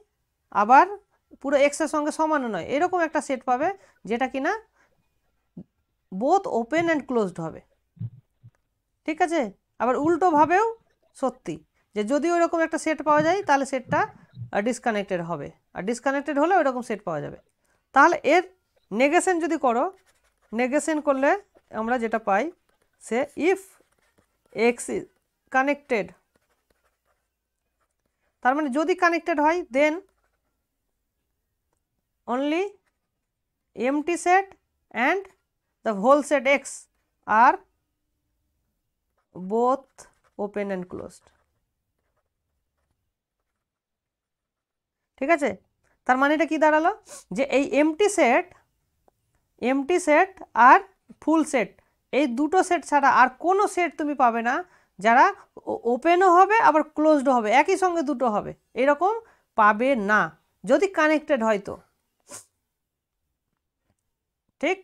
আবার পুরো এক্সের সঙ্গে সমানও নয়, এরকম একটা সেট পাবে যেটা কিনা বোথ ওপেন অ্যান্ড ক্লোজড হবে, ঠিক আছে? আবার উল্টোভাবেও সত্যি, যে যদি ওইরকম একটা সেট পাওয়া যায় তাহলে সেটটা ডিসকানেক্টেড হবে, আর ডিসকানেক্টেড হলে ওইরকম সেট পাওয়া যাবে। তাহলে এর নেগেশন যদি করো, নেগেশন করলে আমরা যেটা পাই say if x is connected, তার মানে যদি কানেক্টেড হয় দেন only empty set and the whole set X are both open and closed, ঠিক আছে? তার মানে এটা কি দাঁড়ালো, যে এই এমটি সেট আর ফুল সেট এই দুটো সেট ছাড়া আর কোনো সেট তুমি পাবে না যারা ওপেনও হবে আবার ক্লোজডও হবে, একই সঙ্গে দুটো হবে, এরকম পাবে না যদি কানেক্টেড হয় তো, ঠিক?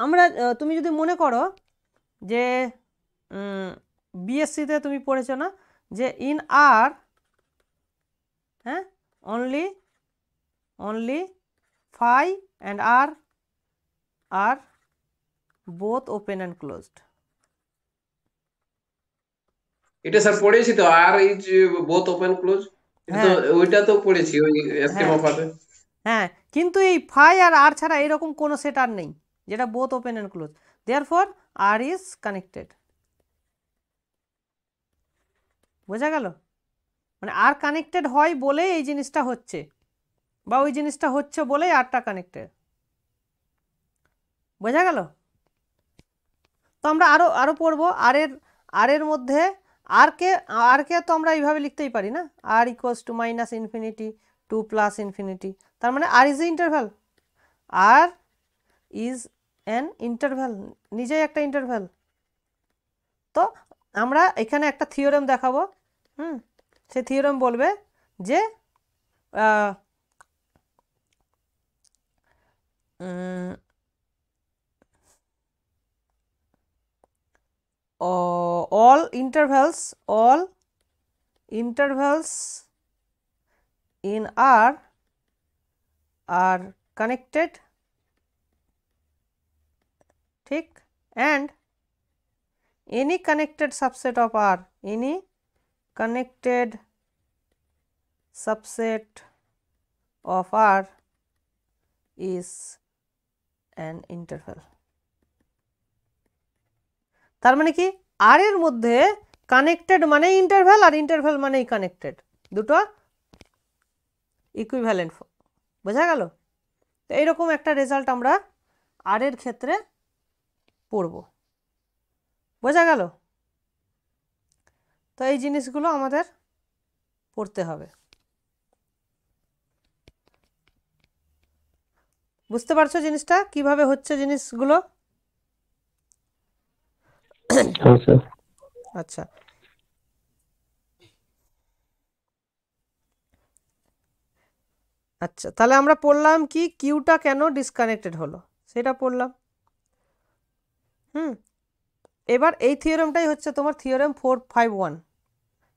আমরা তুমি যদি মনে করো যে বিএসসিতে তুমি পড়েছো না যে ইন আর, হ্যাঁ, only phi and r are both open and closed। এটা স্যার পড়েছি তো, আর ইজ বোথ ওপেন ক্লোজ, এটা তো হ্যাঁ ওইটা তো পড়েছি ওই স্টেম হ্যাঁ অফ আরে। হ্যাঁ, কিন্তু এই ফাই আর আর ছাড়া এরকম কোনো সেট আর নেই যেটা both open and close, therefore R is connected. বোঝা গেল? মানে আর কানেক্টেড হয় বলেই এই জিনিসটা হচ্ছে, বা ওই জিনিসটা হচ্ছে বলেই আরটা কানেক্টেড। বোঝা গেল? তো আমরা আরো আরো পড়বো আর এর মধ্যে আর কে তো আমরা এইভাবে লিখতেই পারি না, R equals to minus infinity to plus infinity, তার মানে R is a interval, R is an interval, নিজেই একটা ইন্টারভ্যাল। তো আমরা এখানে একটা থিওরেম দেখাবো, সেই থিওরেম বলবে যে all intervals in R are connected, ঠিক? and any connected subset of R, any connected subset of R is an interval। তার মানে কি আর এর মধ্যে কানেক্টেড মানে ইন্টারভ্যাল আর ইন্টারভ্যাল মানেই কানেক্টেড, দুটো ইকুইভ্যালেন্ট। বোঝা গেল? তো এইরকম একটা রেজাল্ট আমরা আর এর ক্ষেত্রে পড়ব। বোঝা গেল? তো এই জিনিসগুলো আমাদের পড়তে হবে। বুঝতে পারছো জিনিসটা কিভাবে হচ্ছে জিনিসগুলো? হ্যাঁ স্যার। আচ্ছা, আচ্ছা তাহলে আমরা পড়লাম কি কিউটা কেন ডিসকানেক্টেড হলো সেটা পড়লাম। এবার এই থিওরেমটাই হচ্ছে তোমার থিওরেম 451।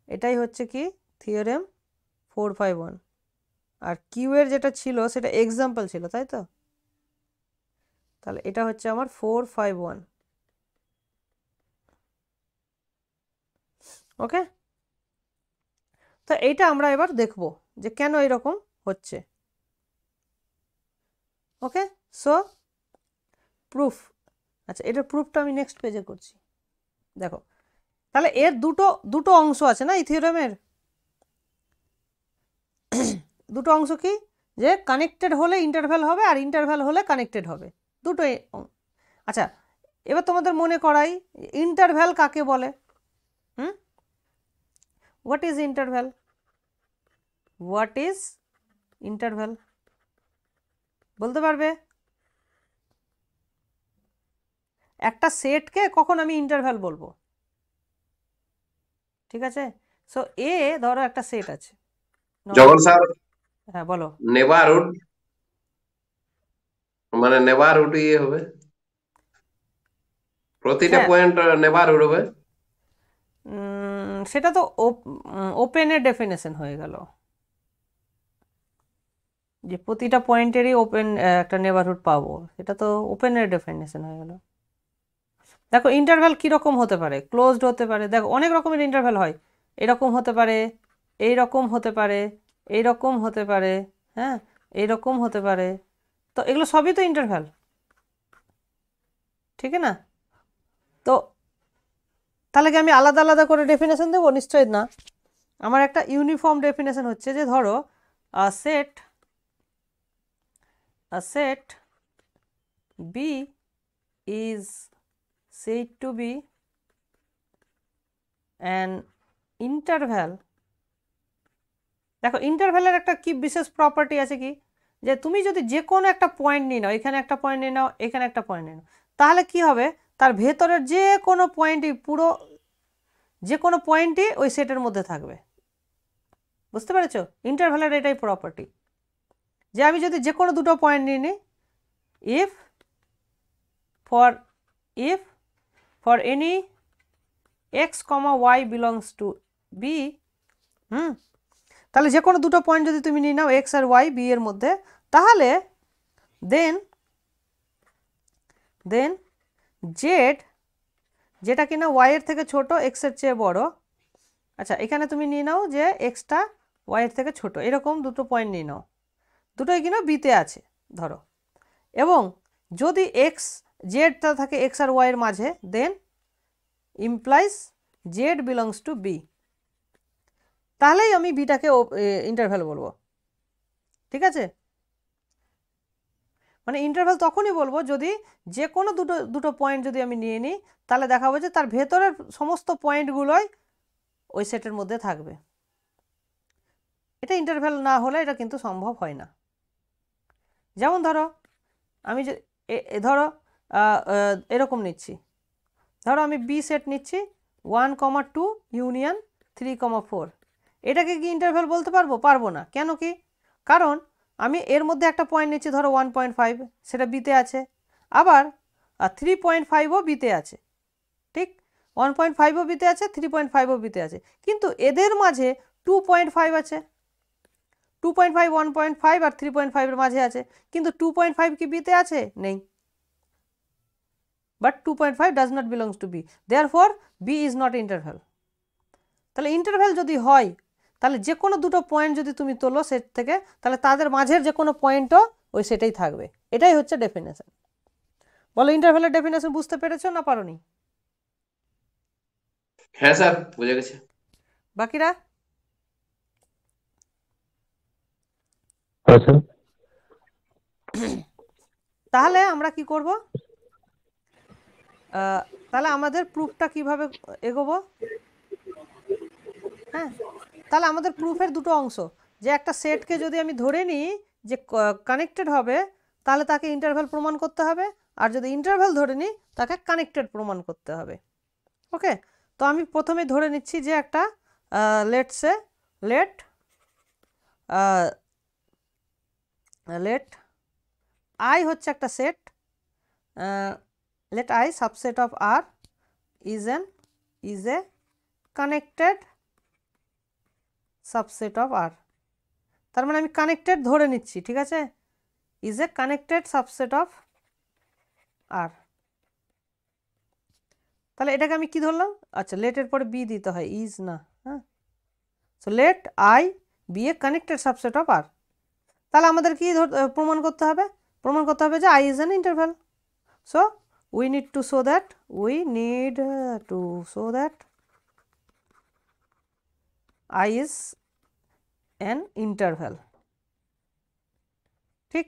এটাই হচ্ছে কি থিওরেম 451। আর কিউ এর যেটা ছিল সেটা এক্সাম্পল ছিল, তাই তো? তাহলে এটা হচ্ছে আমার 451। ওকে, তো এইটা আমরা এবার দেখব যে কেন এরকম হচ্ছে। ওকে, সো প্রুফ। আচ্ছা, এটার প্রুফটা আমি নেক্সট পেজে করছি। দেখো, তাহলে এর দুটো দুটো অংশ আছে না এই থিওরেমের? দুটো অংশ কি, যে কানেক্টেড হলে ইন্টারভ্যাল হবে আর ইন্টারভ্যাল হলে কানেক্টেড হবে, দুটোই। আচ্ছা, এবার তোমাদের মনে করাই ইন্টারভ্যাল কাকে বলে। What is interval? What is interval বলতে পারবে? একটা সেটকে কখন আমি ইন্টারভ্যাল বলবো? ঠিক আছে, সো এ ধরো একটা সেট আছে। যখন স্যার হ্যাঁ বলো। নেবারহুড মানে নেবারহুড হবে, প্রতিটা হ্যাঁ, পয়েন্ট নেবারহুড হবে। সেটা তো ওপেনের ডেফিনেশন হয়ে গেল, যে প্রতিটা পয়েন্টেরই ওপেন একটা নেবারহুড পাবো, সেটা তো ওপেনের ডেফিনেশন হয়ে গেল। দেখো ইন্টারভ্যাল কীরকম হতে পারে, ক্লোজড হতে পারে। দেখো অনেক রকমের ইন্টারভ্যাল হয়, এরকম হতে পারে, এইরকম হতে পারে, এইরকম হতে পারে, হ্যাঁ এইরকম হতে পারে। তো এগুলো সবই তো ইন্টারভ্যাল, ঠিক না? তো তাহলে কি আমি আলাদা আলাদা করে ডেফিনেশন দেবো? নিশ্চয়ই না। আমার একটা ইউনিফর্ম ডেফিনেশন হচ্ছে যে ধরো a set B is said to be an interval। দেখো ইন্টারভ্যালের একটা কি বিশেষ প্রপার্টি আছে কি, যে তুমি যদি যে কোনো একটা পয়েন্ট নিয়ে নাও, এখানে একটা পয়েন্ট নিয়ে নাও, এখানে একটা পয়েন্ট নিয়ে নাও, তাহলে কি হবে, তার ভেতরের যে কোনো পয়েন্টই পুরো যে কোনো পয়েন্টই ওই সেটের মধ্যে থাকবে। বুঝতে পেরেছো? ইন্টারভ্যালের এটাই প্রপার্টি, যে আমি যদি যে কোনো দুটো পয়েন্ট নিয়ে নিই, if for any x, y belongs to b, তাহলে যে কোনো দুটো পয়েন্ট যদি তুমি নিয়ে নাও এক্স আর ওয়াই বি এর মধ্যে, তাহলে দেন জেড, যেটা কিনা ওয়াই এর থেকে ছোট এক্স এর চেয়ে বড়। আচ্ছা, এখানে তুমি নিয়ে নাও যে এক্সটা ওয়াই এর থেকে ছোট, এরকম দুটো পয়েন্ট নিয়ে নাও, দুটোই কিনা বিতে আছে ধরো, এবং যদি এক্স জেডটা থাকে এক্স আর ওয়াই এর মাঝে, then implies Z belongs to B, তাহলেই আমি বিটাকে ইন্টারভ্যাল বলবো। ঠিক আছে, মানে ইন্টারভ্যাল তখনই বলবো যদি যে কোনো দুটো পয়েন্ট যদি আমি নিয়ে নিই, তাহলে দেখাবো যে তার ভেতরের সমস্ত পয়েন্টগুলোই ওই সেটের মধ্যে থাকবে। এটা ইন্টারভ্যাল না হলে এটা কিন্তু সম্ভব হয় না। যেমন ধরো আমি যে ধরো এরকম নিচ্ছি, ধরো আমি বি সেট নিচ্ছি 1, 2 ইউনিয়ন 3, 4, এটাকে কি ইন্টারভ্যাল বলতে পারবো? পারবো না। কেন কি? কারণ আমি এর মধ্যে একটা পয়েন্ট নিচ্ছি ধরো 1.5, সেটা বিতে আছে, আবার 3.5ও বিতে আছে, ঠিক 1.5ও বিতে আছে, 3.5ও বিতে আছে, কিন্তু এদের মাঝে 2.5 আছে, 2.5 1.5 আর 3.5 এর মাঝে আছে, কিন্তু 2.5 কি বিতে আছে? নেই। But 2.5 does not belongs to B, therefore B is not interval। তাহলে ইন্টারভ্যাল যদি হয়, তাহলে যে কোনো দুটো পয়েন্ট যদি তুমি তোলো সেট থেকে, তাহলে তাদের মাঝের যে কোনো পয়েন্টও ওই সেটাই থাকবে। এটাই হচ্ছে ডেফিনেশন। বলো ইন্টারভ্যালের ডেফিনেশন বুঝতে পেরেছো না পারোনি? হ্যাঁ স্যার বুঝে গেছে। বাকিরা? हाँ सर। তাহলে আমরা কি করব? তাহলে আমাদের প্রুফটা কিভাবে এগোবো? হ্যাঁ, তাহলে আমাদের প্রুফের দুটো অংশ, যে একটা সেটকে যদি আমি ধরে নিই যে কানেক্টেড হবে, তাহলে তাকে ইন্টারভ্যাল প্রমাণ করতে হবে, আর যদি ইন্টারভ্যাল ধরে নিই তাকে কানেক্টেড প্রমাণ করতে হবে। ওকে, তো আমি প্রথমে ধরে নিচ্ছি যে একটা লেট আই হচ্ছে একটা সেট, let I subset of R is a connected subset of R. তার মানে আমি কানেক্টেড ধরে নিচ্ছি, ঠিক আছে, is a connected subset of R. তাহলে এটাকে আমি কি ধরলাম? আচ্ছা, লেটের পরে বি দিতে হয়, ইজ না। হ্যাঁ, so let I be a connected subset of R. তাহলে আমাদের কি প্রমাণ করতে হবে? প্রমাণ করতে হবে যে I is an interval. So we need to show that I is an interval. ঠিক,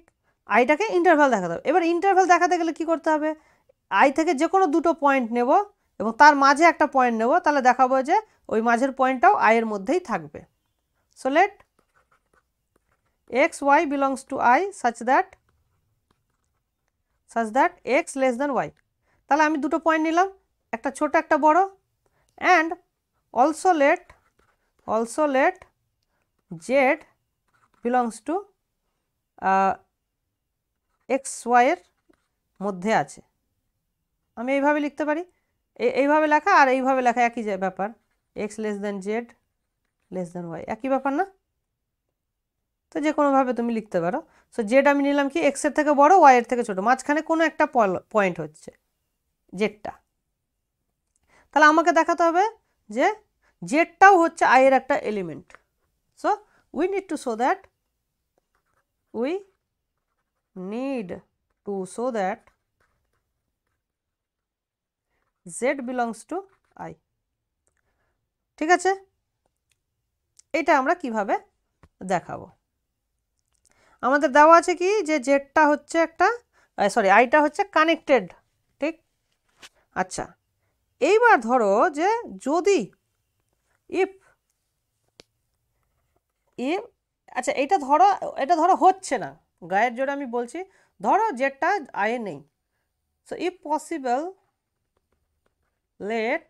আইটাকে ইন্টারভ্যাল দেখাতে হবে। এবার ইন্টারভ্যাল দেখাতে গেলে কি করতে হবে? আই থেকে যে কোনো দুটো পয়েন্ট নেব এবং তার মাঝে একটা পয়েন্ট নেব, তাহলে দেখাবো যে ওই মাঝের পয়েন্টটাও আইয়ের মধ্যেই থাকবে। So let X Y belongs to I such that X less than Y. তাহলে আমি দুটো পয়েন্ট নিলাম, একটা ছোট একটা বড়, and also let Z belongs to X ওয়াইয়ের মধ্যে আছে। আমি এইভাবে লিখতে পারি, এইভাবে লেখা আর এইভাবে লেখা একই ব্যাপার, X less than Z less than Y, একই ব্যাপার না? তো যে কোনোভাবে তুমি লিখতে পারো। সো জেড আমি নিলাম কি এক্সের থেকে বড়, ওয়াইয়ের থেকে ছোট, মাঝখানে কোনো একটা পয়েন্ট হচ্ছে জেডটা। তাহলে আমাকে দেখাতে হবে যে জেডটাও হচ্ছে আইয়ের একটা element. So we need to show that Z belongs to I. ঠিক আছে, এটা আমরা কিভাবে দেখাবো? আমাদের দেওয়া আছে কি যে জেডটা হচ্ছে একটা, আইটা হচ্ছে কানেক্টেড, ঠিক। আচ্ছা, এইবার ধরো যে যদি ইফ আচ্ছা এটা ধরো হচ্ছে না, গায়ের জোরে আমি বলছি, ধরো জেডটা আয়ে নেই। So if possible let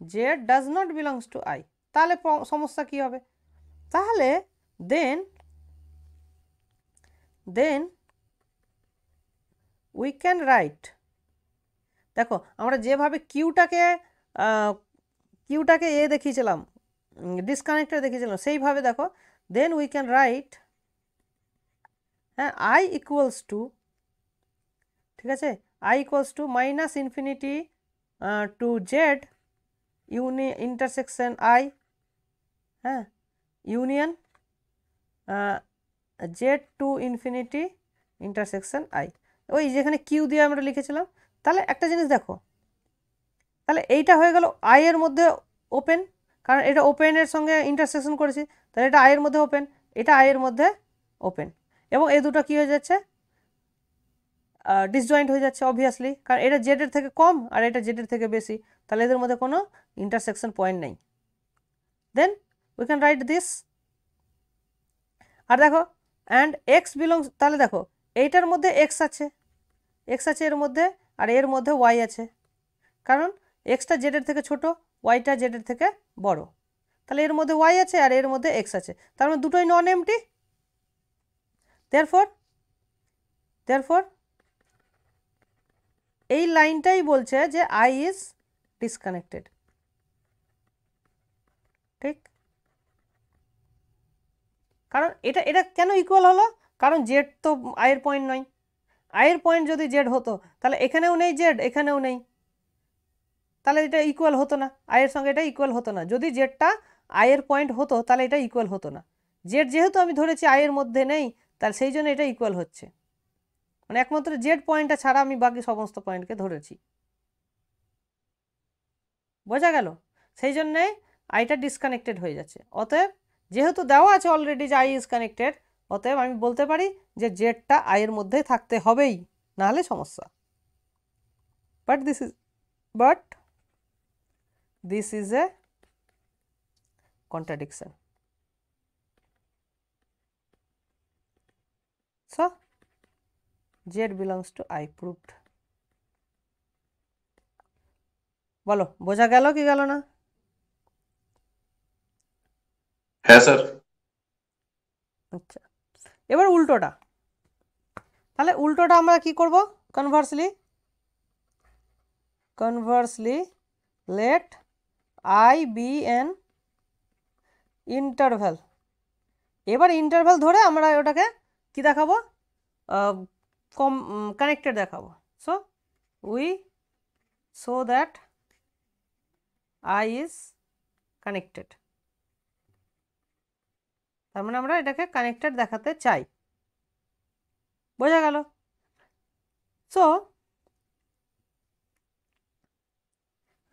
Z does not belongs to I. তাহলে সমস্যা কি হবে? তাহলে দেন উই ক্যান রাইট, দেখো আমরা যেভাবে কিউটাকে দেখিয়েছিলাম, ডিসকানেক্টেড দেখিয়েছিলাম, সেইভাবে দেখো দেন উই ক্যান রাইট, হ্যাঁ, আই ইকুয়ালস টু, ঠিক আছে, I equals to minus infinity to Z intersection I, হ্যাঁ, union Z to infinity intersection I, ওই যেখানে কিউ দিয়ে আমরা লিখেছিলাম। তাহলে একটা জিনিস দেখো, তাহলে এইটা হয়ে গেল আইয়ের মধ্যে ওপেন, কারণ এটা ওপেনের সঙ্গে ইন্টারসেকশন করেছি, তাহলে এটা আইয়ের মধ্যে ওপেন, এটা আইয়ের মধ্যে ওপেন, এবং এই দুটো কী হয়ে যাচ্ছে? ডিসজয়েন্ট হয়ে যাচ্ছে অবভিয়াসলি, কারণ এটা জেডের থেকে কম আর এটা জেডের থেকে বেশি, তাহলে এদের মধ্যে কোনো ইন্টারসেকশন পয়েন্ট নেই। Then we can write this, আর দেখো অ্যান্ড এক্স বিলংস, তাহলে দেখো এইটার মধ্যে এক্স আছে এর মধ্যে, আর এর মধ্যে ওয়াই আছে, কারণ এক্সটা জেডের থেকে ছোট, ওয়াইটা জেডের থেকে বড়, তাহলে এর মধ্যে ওয়াই আছে আর এর মধ্যে এক্স আছে, তার মানে দুটোই নন এমটি। দেয়ারফর এই লাইনটাই বলছে যে আই ইজ ডিসকানেক্টেড, ঠিক। কারণ এটা কেন ইকুয়াল হলো? কারণ জেড তো আয়ের পয়েন্ট নয়, আয়ের পয়েন্ট যদি জেড হতো তাহলে এখানেও নেই জেড, এখানেও নেই, তাহলে এটা ইকুয়াল হতো না, আয়ের সঙ্গে এটা ইকুয়াল হতো না। যদি জেডটা আয়ের পয়েন্ট হতো তাহলে এটা ইকুয়াল হতো না, জেড যেহেতু আমি ধরেছি আয়ের মধ্যে নেই, তাহলে সেই জন্য এটা ইকুয়াল হচ্ছে, মানে একমাত্র জেড পয়েন্টটা ছাড়া আমি বাকি সমস্ত পয়েন্টকে ধরেছি। বোঝা গেল? সেই জন্যে আইটা ডিসকানেক্টেড হয়ে যাচ্ছে। অতএব যেহেতু দেওয়া আছে অলরেডি যে আই ইজ কানেক্টেড, অতএব আমি বলতে পারি যে জেডটা আইয়ের মধ্যেই থাকতে হবেই, নাহলে সমস্যা। But this is a contradiction. So Z belongs to I proved. বলো বোঝা গেল কি গেল না? হ্যাঁ স্যার। আচ্ছা, এবার উল্টোটা। তাহলে উল্টোটা আমরা কি করব? Conversely let I be an interval. এবার ইন্টারভ্যাল ধরে আমরা ওটাকে কি দেখাবো? কানেক্টেড দেখাবো। So we show that I is connected. তার মানে আমরা এটাকে কানেক্টেড দেখাতে চাই। বোঝা গেল? সো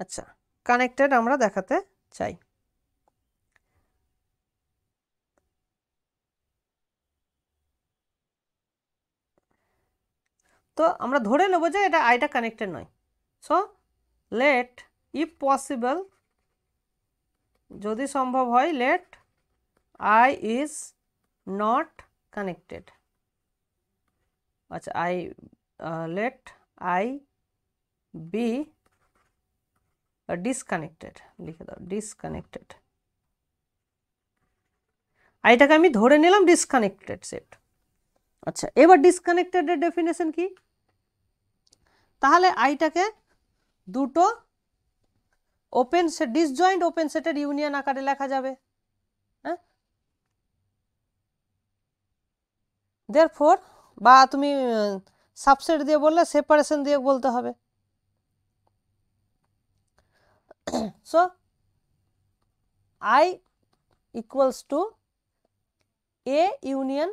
আচ্ছা, কানেক্টেড আমরা দেখাতে চাই। তো আমরা ধরে নেব যে এটা আইটা কানেক্টেড নয়। সো লেট ইফ পসিবল, যদি সম্ভব হয়, let I is not connected. আচ্ছা, লেট আই বি ডিসকানেক্টেড, লিখে দাও ডিসকানেক্টেড। আইটাকে আমি ধরে নিলাম ডিসকানেক্টেড সেট। আচ্ছা, এবার ডিসকানেক্টেডের ডেফিনেশন কি? তাহলে আইটাকে দুটো ওপেন সেট, ডিসজয়েন্ট ওপেন সেটের ইউনিয়ন আকারে লেখা যাবে। হ্যাঁ, দেয়ারফর, বা তুমি সাবসেট দিয়ে বললে সেপারেশন দিয়ে বলতে হবে। So I equals to A union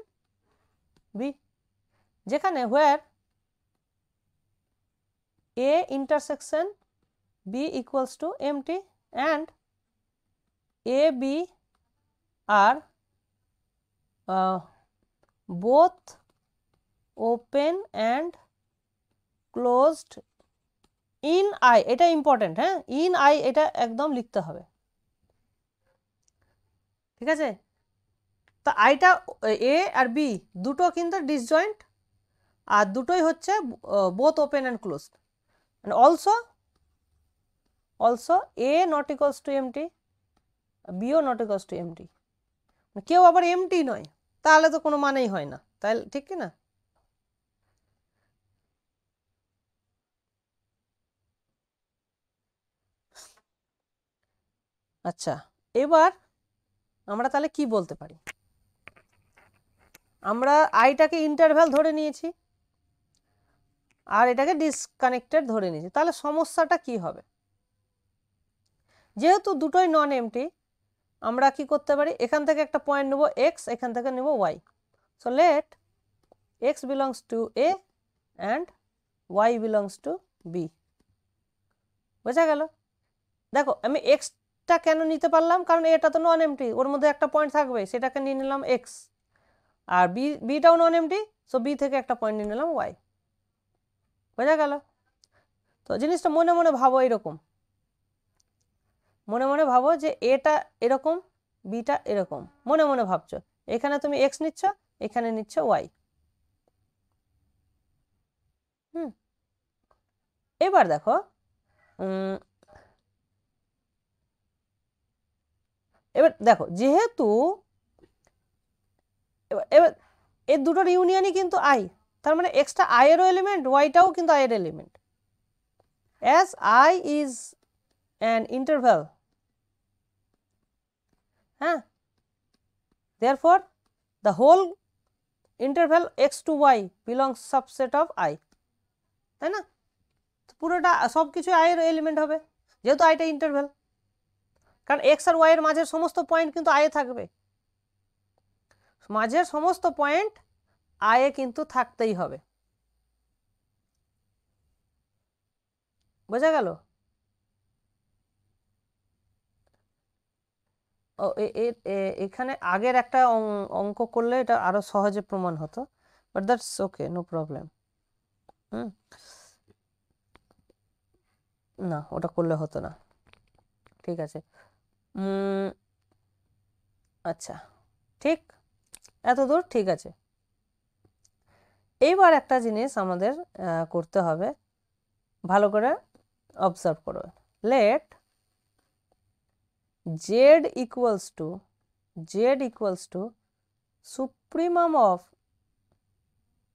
B, যেখানে where A intersection B equals to empty and A, B are both open and closed in I. এটা ইম্পর্টেন্ট, হ্যাঁ, ইন আই এটা একদম লিখতে হবে, ঠিক আছে? তা আইটা এ আর বি দুটো কিন্তু ডিসজয়েন্ট, আর দুটোই হচ্ছে both open and closed. and also A not equals to empty, B ও not equals to empty, কেউ আবার এমটি নয়, তাহলে তো কোনো মানেই হয় না, তাহলে ঠিক কি না? আচ্ছা, এবার আমরা তাহলে কি বলতে পারি? আমরা আইটাকে ইন্টারভ্যাল ধরে নিয়েছি আর এটাকে ডিসকানেক্টেড ধরে নিয়েছি, তাহলে সমস্যাটা কি হবে? যেহেতু দুটোই নন এমটি, আমরা কি করতে পারি? এখান থেকে একটা পয়েন্ট নেব এক্স, এখান থেকে নেব y. So let x belongs to A and y belongs to B. বোঝা গেল? দেখো আমি এক্সটা কেন নিতে পারলাম, কারণ এটা তো নন এমটি, ওর মধ্যে একটা পয়েন্ট থাকবে, সেটাকে নিয়ে নিলাম এক্স। আর বিটাও নন এমটি, সো বি থেকে একটা পয়েন্ট নিয়ে নিলাম ওয়াই। বোঝা গেল? তো জিনিসটা মনে মনে ভাবো, এরকম মনে মনে ভাবো যে এটা এরকম, বিটা এরকম, মনে মনে ভাবছো। এখানে তুমি এক্স নিচ্ছ, এখানে নিচ্ছ ওয়াই। এবার দেখো, এবার দেখো যেহেতু এবার এই দুটোর ইউনিয়নই কিন্তু আই, তার মানে এক্সটা আই এরও এলিমেন্ট, ওয়াইটাও কিন্তু আই এর element. As I is an interval, হ্যাঁ, therefore the whole interval x to y belongs subset of I, তাই না? পুরোটা সব কিছু আই এর এলিমেন্ট হবে, যেহেতু আইটা ইন্টারভ্যাল, কারণ এক্স আর ওয়াই এর মাঝের সমস্ত পয়েন্ট কিন্তু আই এ থাকবে, মাঝের সমস্ত পয়েন্ট আই এ কিন্তু থাকতেই হবে। বোঝা গেল? এখানে আগের একটা অঙ্ক করলে এটা আরো সহজে প্রমাণ হতো, but that's okay, no problem. না, ওটা করলে হতো না, ঠিক আছে। আচ্ছা, ঠিক, এত দূর ঠিক আছে। এইবার একটা জিনিস আমাদের করতে হবে, ভালো করে অবজার্ভ করো। Let z equals to supremum of,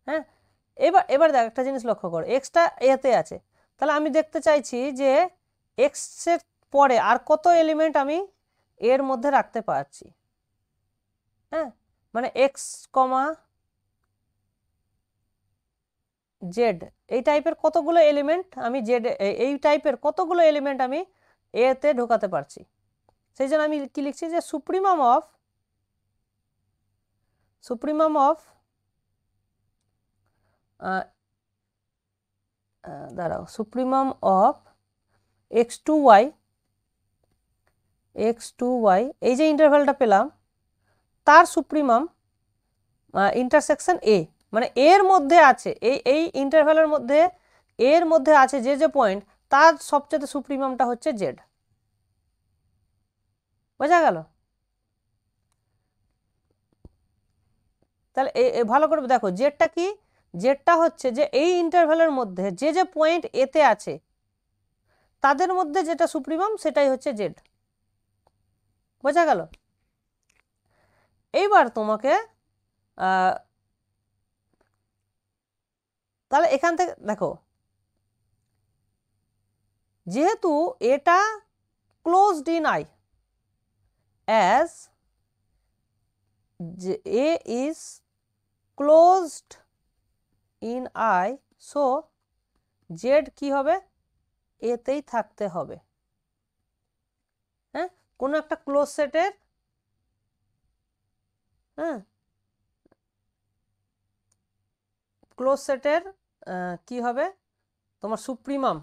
হ্যাঁ, এবার দেখ একটা জিনিস লক্ষ্য করো, এক্সটা এতে আছে, তাহলে আমি দেখতে চাইছি যে এক্স এর পরে আর কত এলিমেন্ট আমি এর মধ্যে রাখতে পারছি। হ্যাঁ, মানে এক্স কমা জেড এই টাইপের কতগুলো এলিমেন্ট আমি এই টাইপের কতগুলো এলিমেন্ট আমি এতে ঢোকাতে পারছি। সেই জন্য আমি কি লিখছি যে সুপ্রিমাম অফ দাঁড়াও, supremum of x to y এই যে ইন্টারভ্যালটা পেলাম তার সুপ্রিমাম ইন্টারসেকশন এ, মানে এর মধ্যে আছে এই ইন্টারভ্যালের মধ্যে এর মধ্যে আছে যে পয়েন্ট তার সবচেয়ে সুপ্রিমামটা হচ্ছে জেড। বোঝা গেল? তাহলে ভালো করে দেখো, জেডটা কি, জেডটা হচ্ছে যে এই ইন্টারভ্যালের মধ্যে যে পয়েন্ট এতে আছে তাদের মধ্যে যেটা সুপ্রিমাম সেটাই হচ্ছে জেড। বোঝা গেল? এইবার তোমাকে তাহলে এখান থেকে দেখো, যেহেতু এটা closed in I as a is closed in I, so Z কি হবে, এতেই থাকতে হবে। হ্যাঁ, কোনো একটা ক্লোজ সেটের, হ্যাঁ, ক্লোজ সেটের কি হবে, তোমার সুপ্রিমাম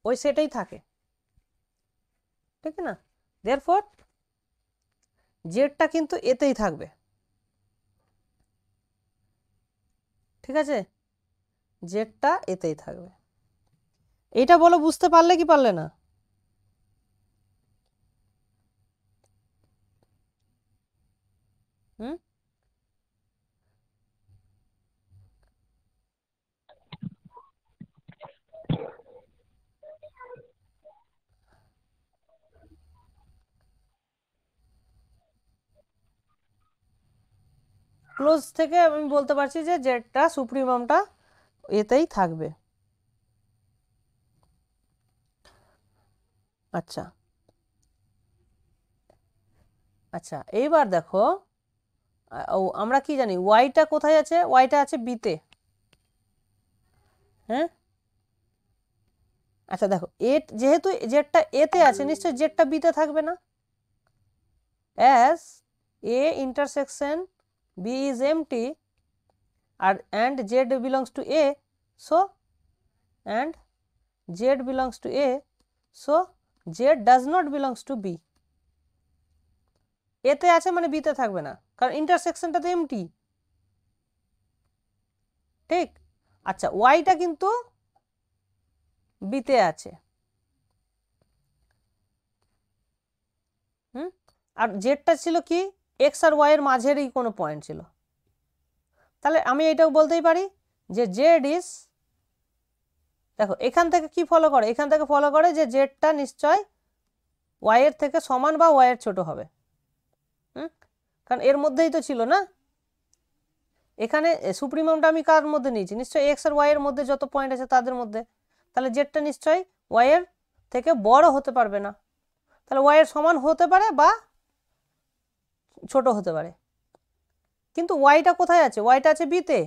ওই সেটেই থাকে, ঠিক না? দেয়ারফর জেডটা কিন্তু এতেই থাকবে, ঠিক আছে, জেডটা এতেই থাকবে। এটা বলো, বুঝতে পারলে কি পারলে না? হুম, ক্লোজ থেকে আমি বলতে পারছি যে জেডটা সুপ্রিমামটা এতেই থাকবে। আচ্ছা আচ্ছা, এইবার দেখো, আমরা কি জানি ওয়াইটা কোথায় আছে, ওয়াইটা আছে বিতে। হ্যাঁ, আচ্ছা দেখো, যেহেতু জেডটা এতে আছে নিশ্চয়ই জেডটা বিতে থাকবে না, as A intersection B is empty আর and z belongs to a, so and z belongs to a, so z does not belongs to b। এতে আছে মানে বিতে থাকবে না, কারণ ইন্টারসেকশনটা তো এমটি, ঠিক। আচ্ছা, ওয়াইটা কিন্তু বিতে আছে, আর জেডটা ছিল কি, এক্স আর ওয়াই এর মাঝেরই কোনো পয়েন্ট ছিল, তাহলে আমি এটাও বলতেই পারি যে জেড ইজ, দেখো এখান থেকে কি ফলো করে, এখান থেকে ফলো করে যে জেডটা নিশ্চয় ওয়াই এর থেকে সমান বা ওয়াই এর ছোট হবে, কারণ এর মধ্যেই তো ছিল না। এখানে সুপ্রিমামটা আমি কার মধ্যে নিয়েছি, নিশ্চয়ই এক্স আর ওয়াই এর মধ্যে যত পয়েন্ট আছে তাদের মধ্যে, তাহলে জেডটা নিশ্চয়ই ওয়াই এর থেকে বড় হতে পারবে না, তাহলে ওয়াই এর সমান হতে পারে বা ছোট হতে পারে, কিন্তু ওয়াইটা কোথায় আছে, ওয়াইটা আছে বিতে,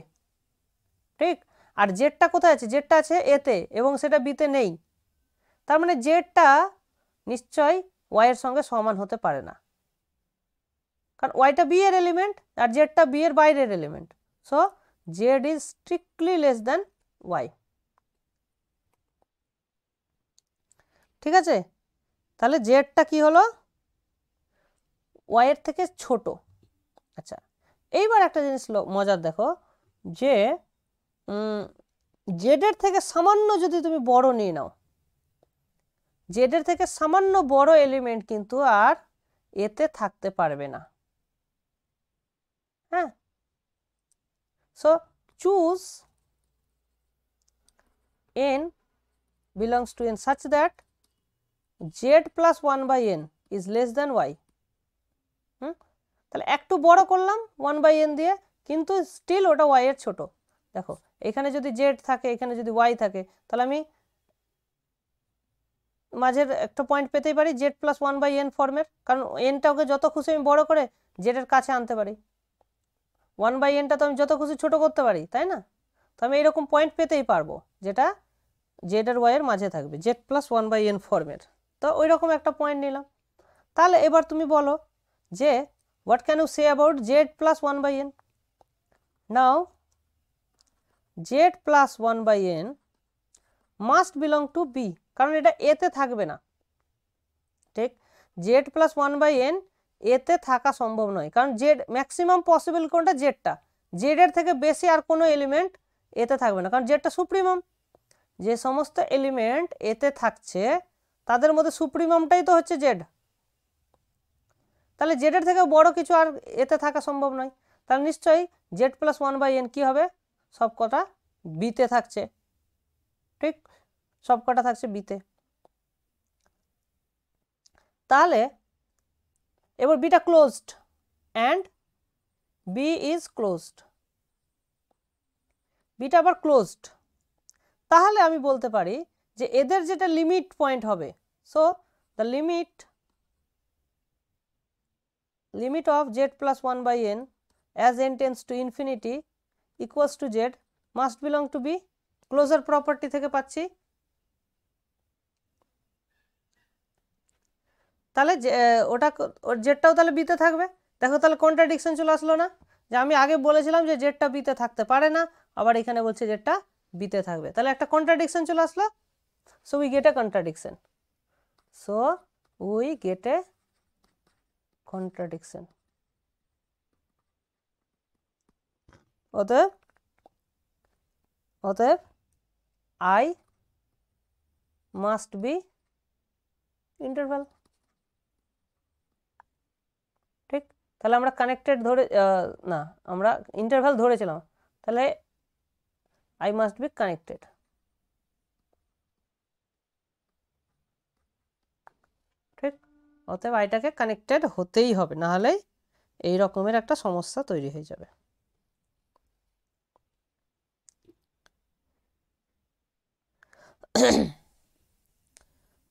ঠিক। আর জেডটা কোথায় আছে, জেডটা আছে এতে এবং সেটা বিতে নেই, তার মানে জেডটা নিশ্চয়ই ওয়াই এর সঙ্গে সমান হতে পারে না, কারণ ওয়াইটা বি এর এলিমেন্ট আর জেডটা বি এর বাইরের element, so z is strictly less than y. ঠিক আছে, তাহলে জেডটা কি হলো, ওয়াই এর থেকে ছোট। আচ্ছা, এইবার একটা জিনিস মজার দেখো যে জেড এর থেকে সামান্য যদি তুমি বড় নিয়ে নাও, জেড এর থেকে সামান্য বড় এলিমেন্ট কিন্তু আর এতে থাকতে পারবে না। হ্যাঁ, so choose n belongs to n such that z plus 1 by n is less than y। তাহলে একটু বড় করলাম 1 by n দিয়ে, কিন্তু স্টিল ওটা y এর ছোট। দেখো এখানে যদি z থাকে, এখানে যদি y থাকে, তাহলে আমি মাঝের একটা পয়েন্ট পেতেই পারি z plus 1 by n ফর্মের, কারণ nটাকে যত খুশি আমি বড় করে z এর কাছে আনতে পারি, 1 by nটা তো আমি যত খুশি ছোট করতে পারি, তাই না? তো আমি এরকম পয়েন্ট পেতেই পারবো যেটা z আর y এর মাঝে থাকবে, z plus 1 by n ফর্মের। তো ওই রকম একটা পয়েন্ট নিলাম। তাহলে এবার তুমি বলো যে what can you say about z plus 1 by n? Now z plus 1 by n must belong to b, কারণ এটা a তে থাকবে না। ঠিক, z plus 1 by n এতে থাকা সম্ভব নয়, কারণ z ম্যাক্সিমাম পসিবল কোনটা, জেডটা। জেড এর থেকে বেশি আর কোনো এলিমেন্ট এতে থাকবে না, কারণ জেডটা সুপ্রিমাম। যে সমস্ত এলিমেন্ট এতে থাকছে তাদের মধ্যে সুপ্রিমামটাই তো হচ্ছে জেড। তাহলে জেড এর থেকে বড় কিছু আর এতে থাকা সম্ভব নয়। তাহলে নিশ্চয়ই জেড প্লাস 1 বাই এন কী হবে, সব কটা বিতে থাকছে। ঠিক, সব কটা থাকছে বিতে। তাহলে এবার বিটা closed and B is closed, বিটা আবার ক্লোজড। তাহলে আমি বলতে পারি যে এদের যেটা লিমিট পয়েন্ট হবে, so the limit of z plus 1 by n as n tends to infinity equals to z must belong to b, closure property থেকে পাচ্ছি। তাহলে ওটা জেডটাও তাহলে বিতে থাকবে। দেখো তাহলে কন্ট্রাডিকশন চলে আসলো না, যে আমি আগে বলেছিলাম যে জেডটা বিতে থাকতে পারে না, আবার এখানে বলছে জেডটা বিতে থাকবে, তাহলে একটা কন্ট্রাডিকশন চলে আসলো। So we get A contradiction, contradiction। অতএব I must be interval। ঠিক, তাহলে আমরা কানেক্টেড ধরে না, আমরা ইন্টারভাল ধরেছিলাম, তাহলে I must be connected। ঠিক, অতএব আইটাকে কানেক্টেড হতেই হবে, না হলে এই রকমের একটা সমস্যা তৈরি হয়ে যাবে।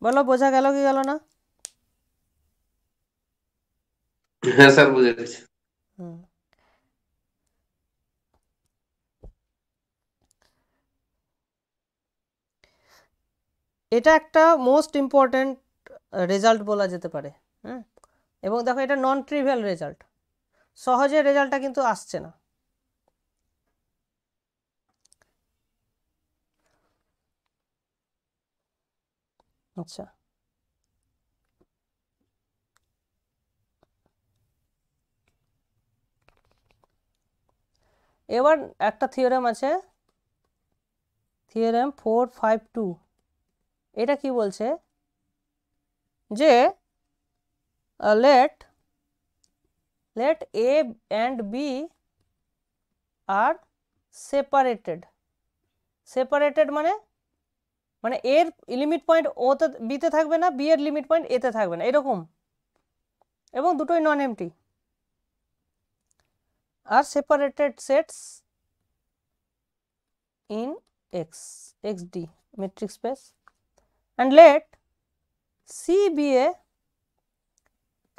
বলো বোঝা গেল কি গেল না? হ্যাঁ স্যার, বুঝে গেছি। এটা একটা মোস্ট ইম্পর্ট্যান্ট রেজাল্ট বলা যেতে পারে। এবং দেখো এটা নন ট্রিভিয়াল রেজাল্ট, সহজে রেজাল্টটা কিন্তু আসছে না। আচ্ছা, এবার একটা থিওরেম আছে, থিওরেম 452। এটা কি বলছে যে let a and b are separated মানে এর লিমিট পয়েন্ট ওতে বিতে থাকবে না, বি এর লিমিট পয়েন্ট এতে থাকবে না, এরকম, এবং দুটোই নন এমটি, আর separated sets in xd metric space, and let C be a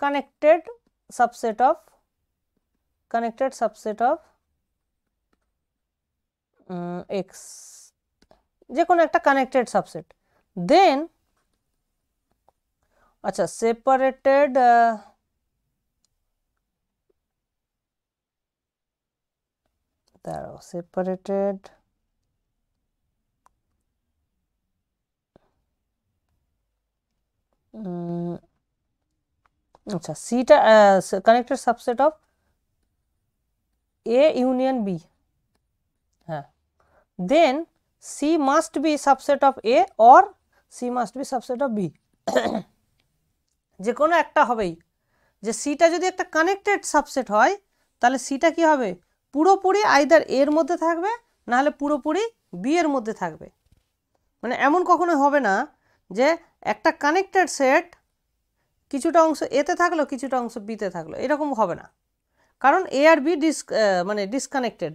connected subset of x, যে কোনো একটা কানেক্টেড সাবসেট। দেন আচ্ছা, সেপারেটেড আচ্ছা, সিটা connected subset of A union B, হ্যাঁ, then C must be subset of A or C must be subset of B, যে কোনো একটা হবেই। যে সিটা যদি একটা কানেক্টেড সাবসেট হয় তাহলে সিটা কি হবে, পুরোপুরি আইদার এর মধ্যে থাকবে নাহলে পুরোপুরি বি এর মধ্যে থাকবে। মানে এমন কখনো হবে না যে একটা কানেক্টেড সেট কিছুটা অংশ এতে থাকলো কিছুটা অংশ বিতে থাকলো, এরকম হবে না, কারণ এ আর বি মানে ডিসকানেক্টেড,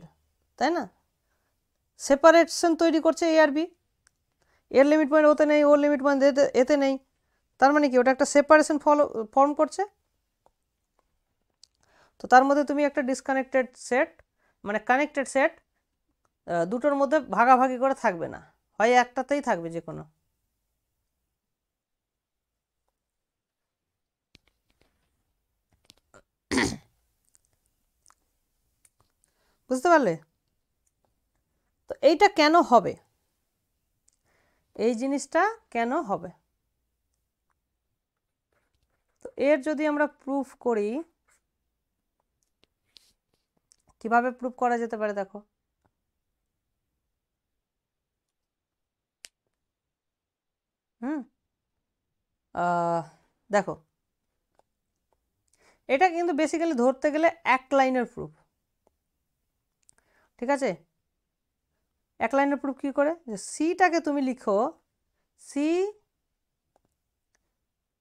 তাই না? সেপারেশন তৈরি করছে এ আর বি, এর লিমিট পয়েন্ট ওতে নেই, ওর লিমিট পয়েন্ট এতে নেই, তার মানে কি ওটা একটা সেপারেশন ফর্ম করছে। তো তার মধ্যে তুমি একটা ডিসকানেক্টেড সেট মানে কানেক্টেড সেট দুটোর মধ্যে ভাগাভাগি করে থাকবে না, হয় একটাতেই থাকবে যে কোনো। বুঝতে পারলে? তো এইটা কেন হবে, এই জিনিসটা কেন হবে, তো এর যদি আমরা প্রুফ করি, কিভাবে প্রুফ করা যেতে পারে দেখো। দেখো এটা কিন্তু বেসিক্যালি ধরতে গেলে এক লাইনের প্রুফ, ঠিক আছে? এক লাইনের প্রুফ কী করে, যে সিটাকে তুমি লিখো C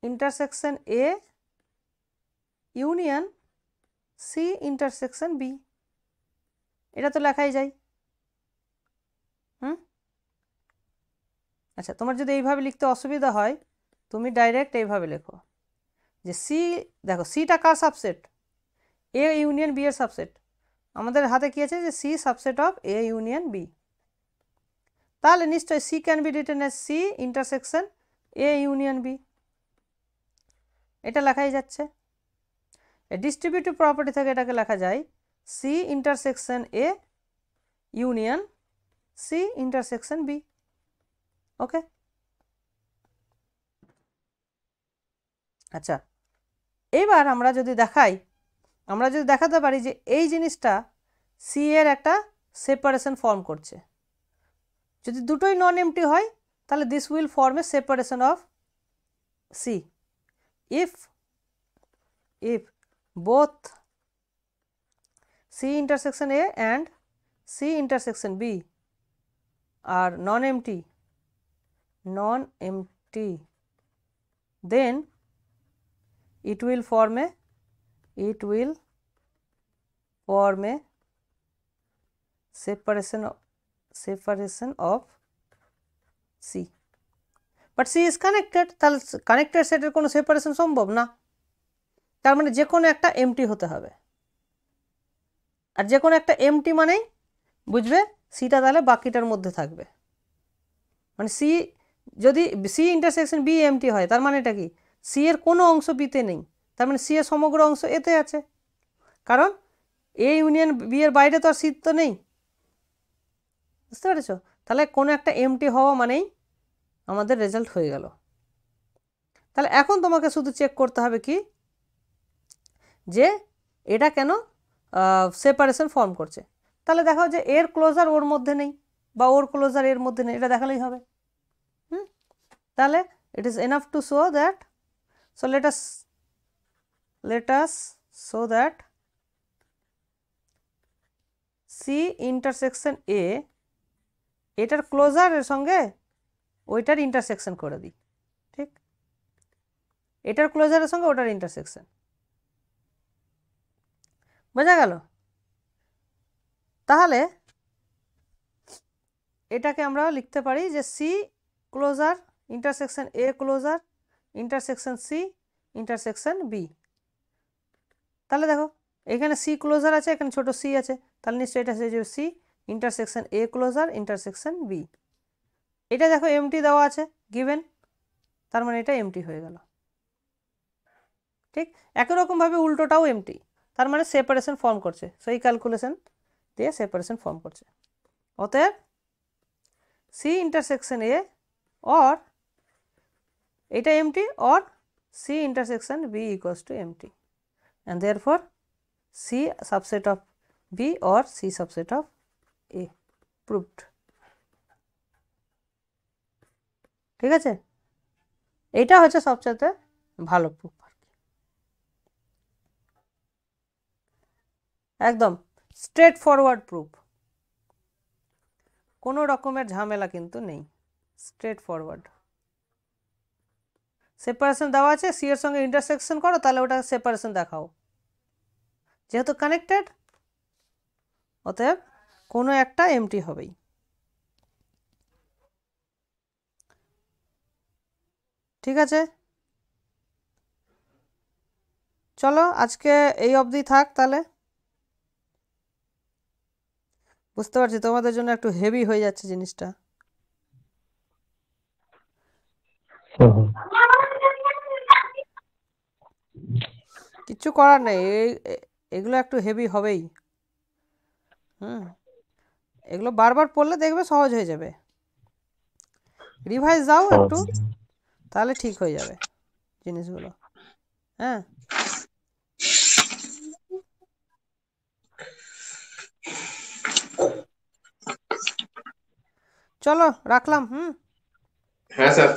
intersection A union C intersection B, এটা তো লেখাই যায়। আচ্ছা, তোমার যদি এইভাবে লিখতে অসুবিধা হয় তুমি ডাইরেক্ট এইভাবে লেখো যে সি, দেখো সিটা কার সাবসেট, এ ইউনিয়ন বি এর সাবসেট, আমাদের হাতে কি আছে যে C subset of A union B, তাহলে নিশ্চয়ই C can be written as C intersection A union B, এটা লেখাই যাচ্ছে। ডিস্ট্রিবিউটিভ প্রপার্টি থেকে এটাকে লেখা যায় C intersection A union C intersection B. Okay, আচ্ছা এইবার আমরা যদি দেখাতে পারি যে এই জিনিসটা সি এর একটা সেপারেশন ফর্ম করছে, যদি দুটোই নন এমটি হয় তাহলে this will form a separation of C if both C intersection A and C intersection B are non-empty, then it will form a separation of C, but C is connected, তাহলে connected সেটের কোনো separation সম্ভব না, তার মানে যে কোনো একটা এমটি হতে হবে, আর যে কোনো একটা এমটি মানেই বুঝবে সিটা তাহলে বাকিটার মধ্যে থাকবে, মানে সি যদি সি ইন্টারসেকশন বি এমটি হয় তার মানে এটা কি সি এর কোনো অংশ বিতে নেই, তার মানে সি এর সমগ্র অংশ এতে আছে, কারণ এ ইউনিয়ন বি এর বাইরে তো আর সি তো নেই। বুঝতে পেরেছো? তাহলে কোনো একটা এমটি হওয়া মানেই আমাদের রেজাল্ট হয়ে গেল। তাহলে এখন তোমাকে শুধু চেক করতে হবে কি, যে এটা কেন সেপারেশন ফর্ম করছে। তাহলে দেখো যে এর ক্লোজার ওর মধ্যে নেই বা ওর ক্লোজার এর মধ্যে নেই, এটা দেখালেই হবে। তাহলে it is enough to show that, so let us show that C intersection A এটার ক্লোজারের সঙ্গে ওইটার ইন্টারসেকশন করে দিই, ঠিক, এটার ক্লোজারের সঙ্গে ওটার ইন্টারসেকশন, বোঝা গেল? তাহলে এটাকে আমরা লিখতে পারি যে C closure intersection A closure intersection C intersection B. তাহলে দেখো এখানে সি ক্লোজার আছে, এখানে ছোট সি আছে, তাহলে নিশ্চয়ই এটা হয়ে যাবে C intersection A closure intersection B. এটা দেখো এমটি দেওয়া আছে গিভেন, তার মানে এটা এমটি হয়ে গেল, ঠিক। একই রকমভাবে উল্টোটাও এমটি, তার মানে সেপারেশন ফর্ম করছে, সেই ক্যালকুলেশন দিয়ে সেপারেশন ফর্ম করছে। অতএব সি ইন্টারসেকশন এ অর এটা empty or C intersection B equals to empty, and therefore C subset of B or C subset of A proved. ঠিক আছে, এইটা হচ্ছে সবচেয়ে ভালো প্রুফ। একদম স্ট্রেট ফরওয়ার্ড প্রুফ, কোনো রকমের ঝামেলা কিন্তু নেই, স্ট্রেট ফরওয়ার্ড। সেপারেশন দেওয়া আছে, সি এর সঙ্গে ইন্টারসেকশন করো, তাহলে ওটা সেপারেশন দেখাও। যেহেতু কানেক্টেড, অতএব কোনো একটা এমটি হবেই। ঠিক আছে, চলো আজকে এই অবধি থাক তাহলে। বুঝতে পারছি তোমাদের জন্য একটু হেভি হয়ে যাচ্ছে জিনিসটা। কিচ্ছু করার নেই, এগুলো একটু হেভি হবেই। এগুলো বারবার পড়লে দেখবে সহজ হয়ে যাবে। রিভাইজ দাও একটু, তাহলে ঠিক হয়ে যাবে জিনিসগুলো। হ্যাঁ, চলো রাখলাম। হ্যাঁ স্যার।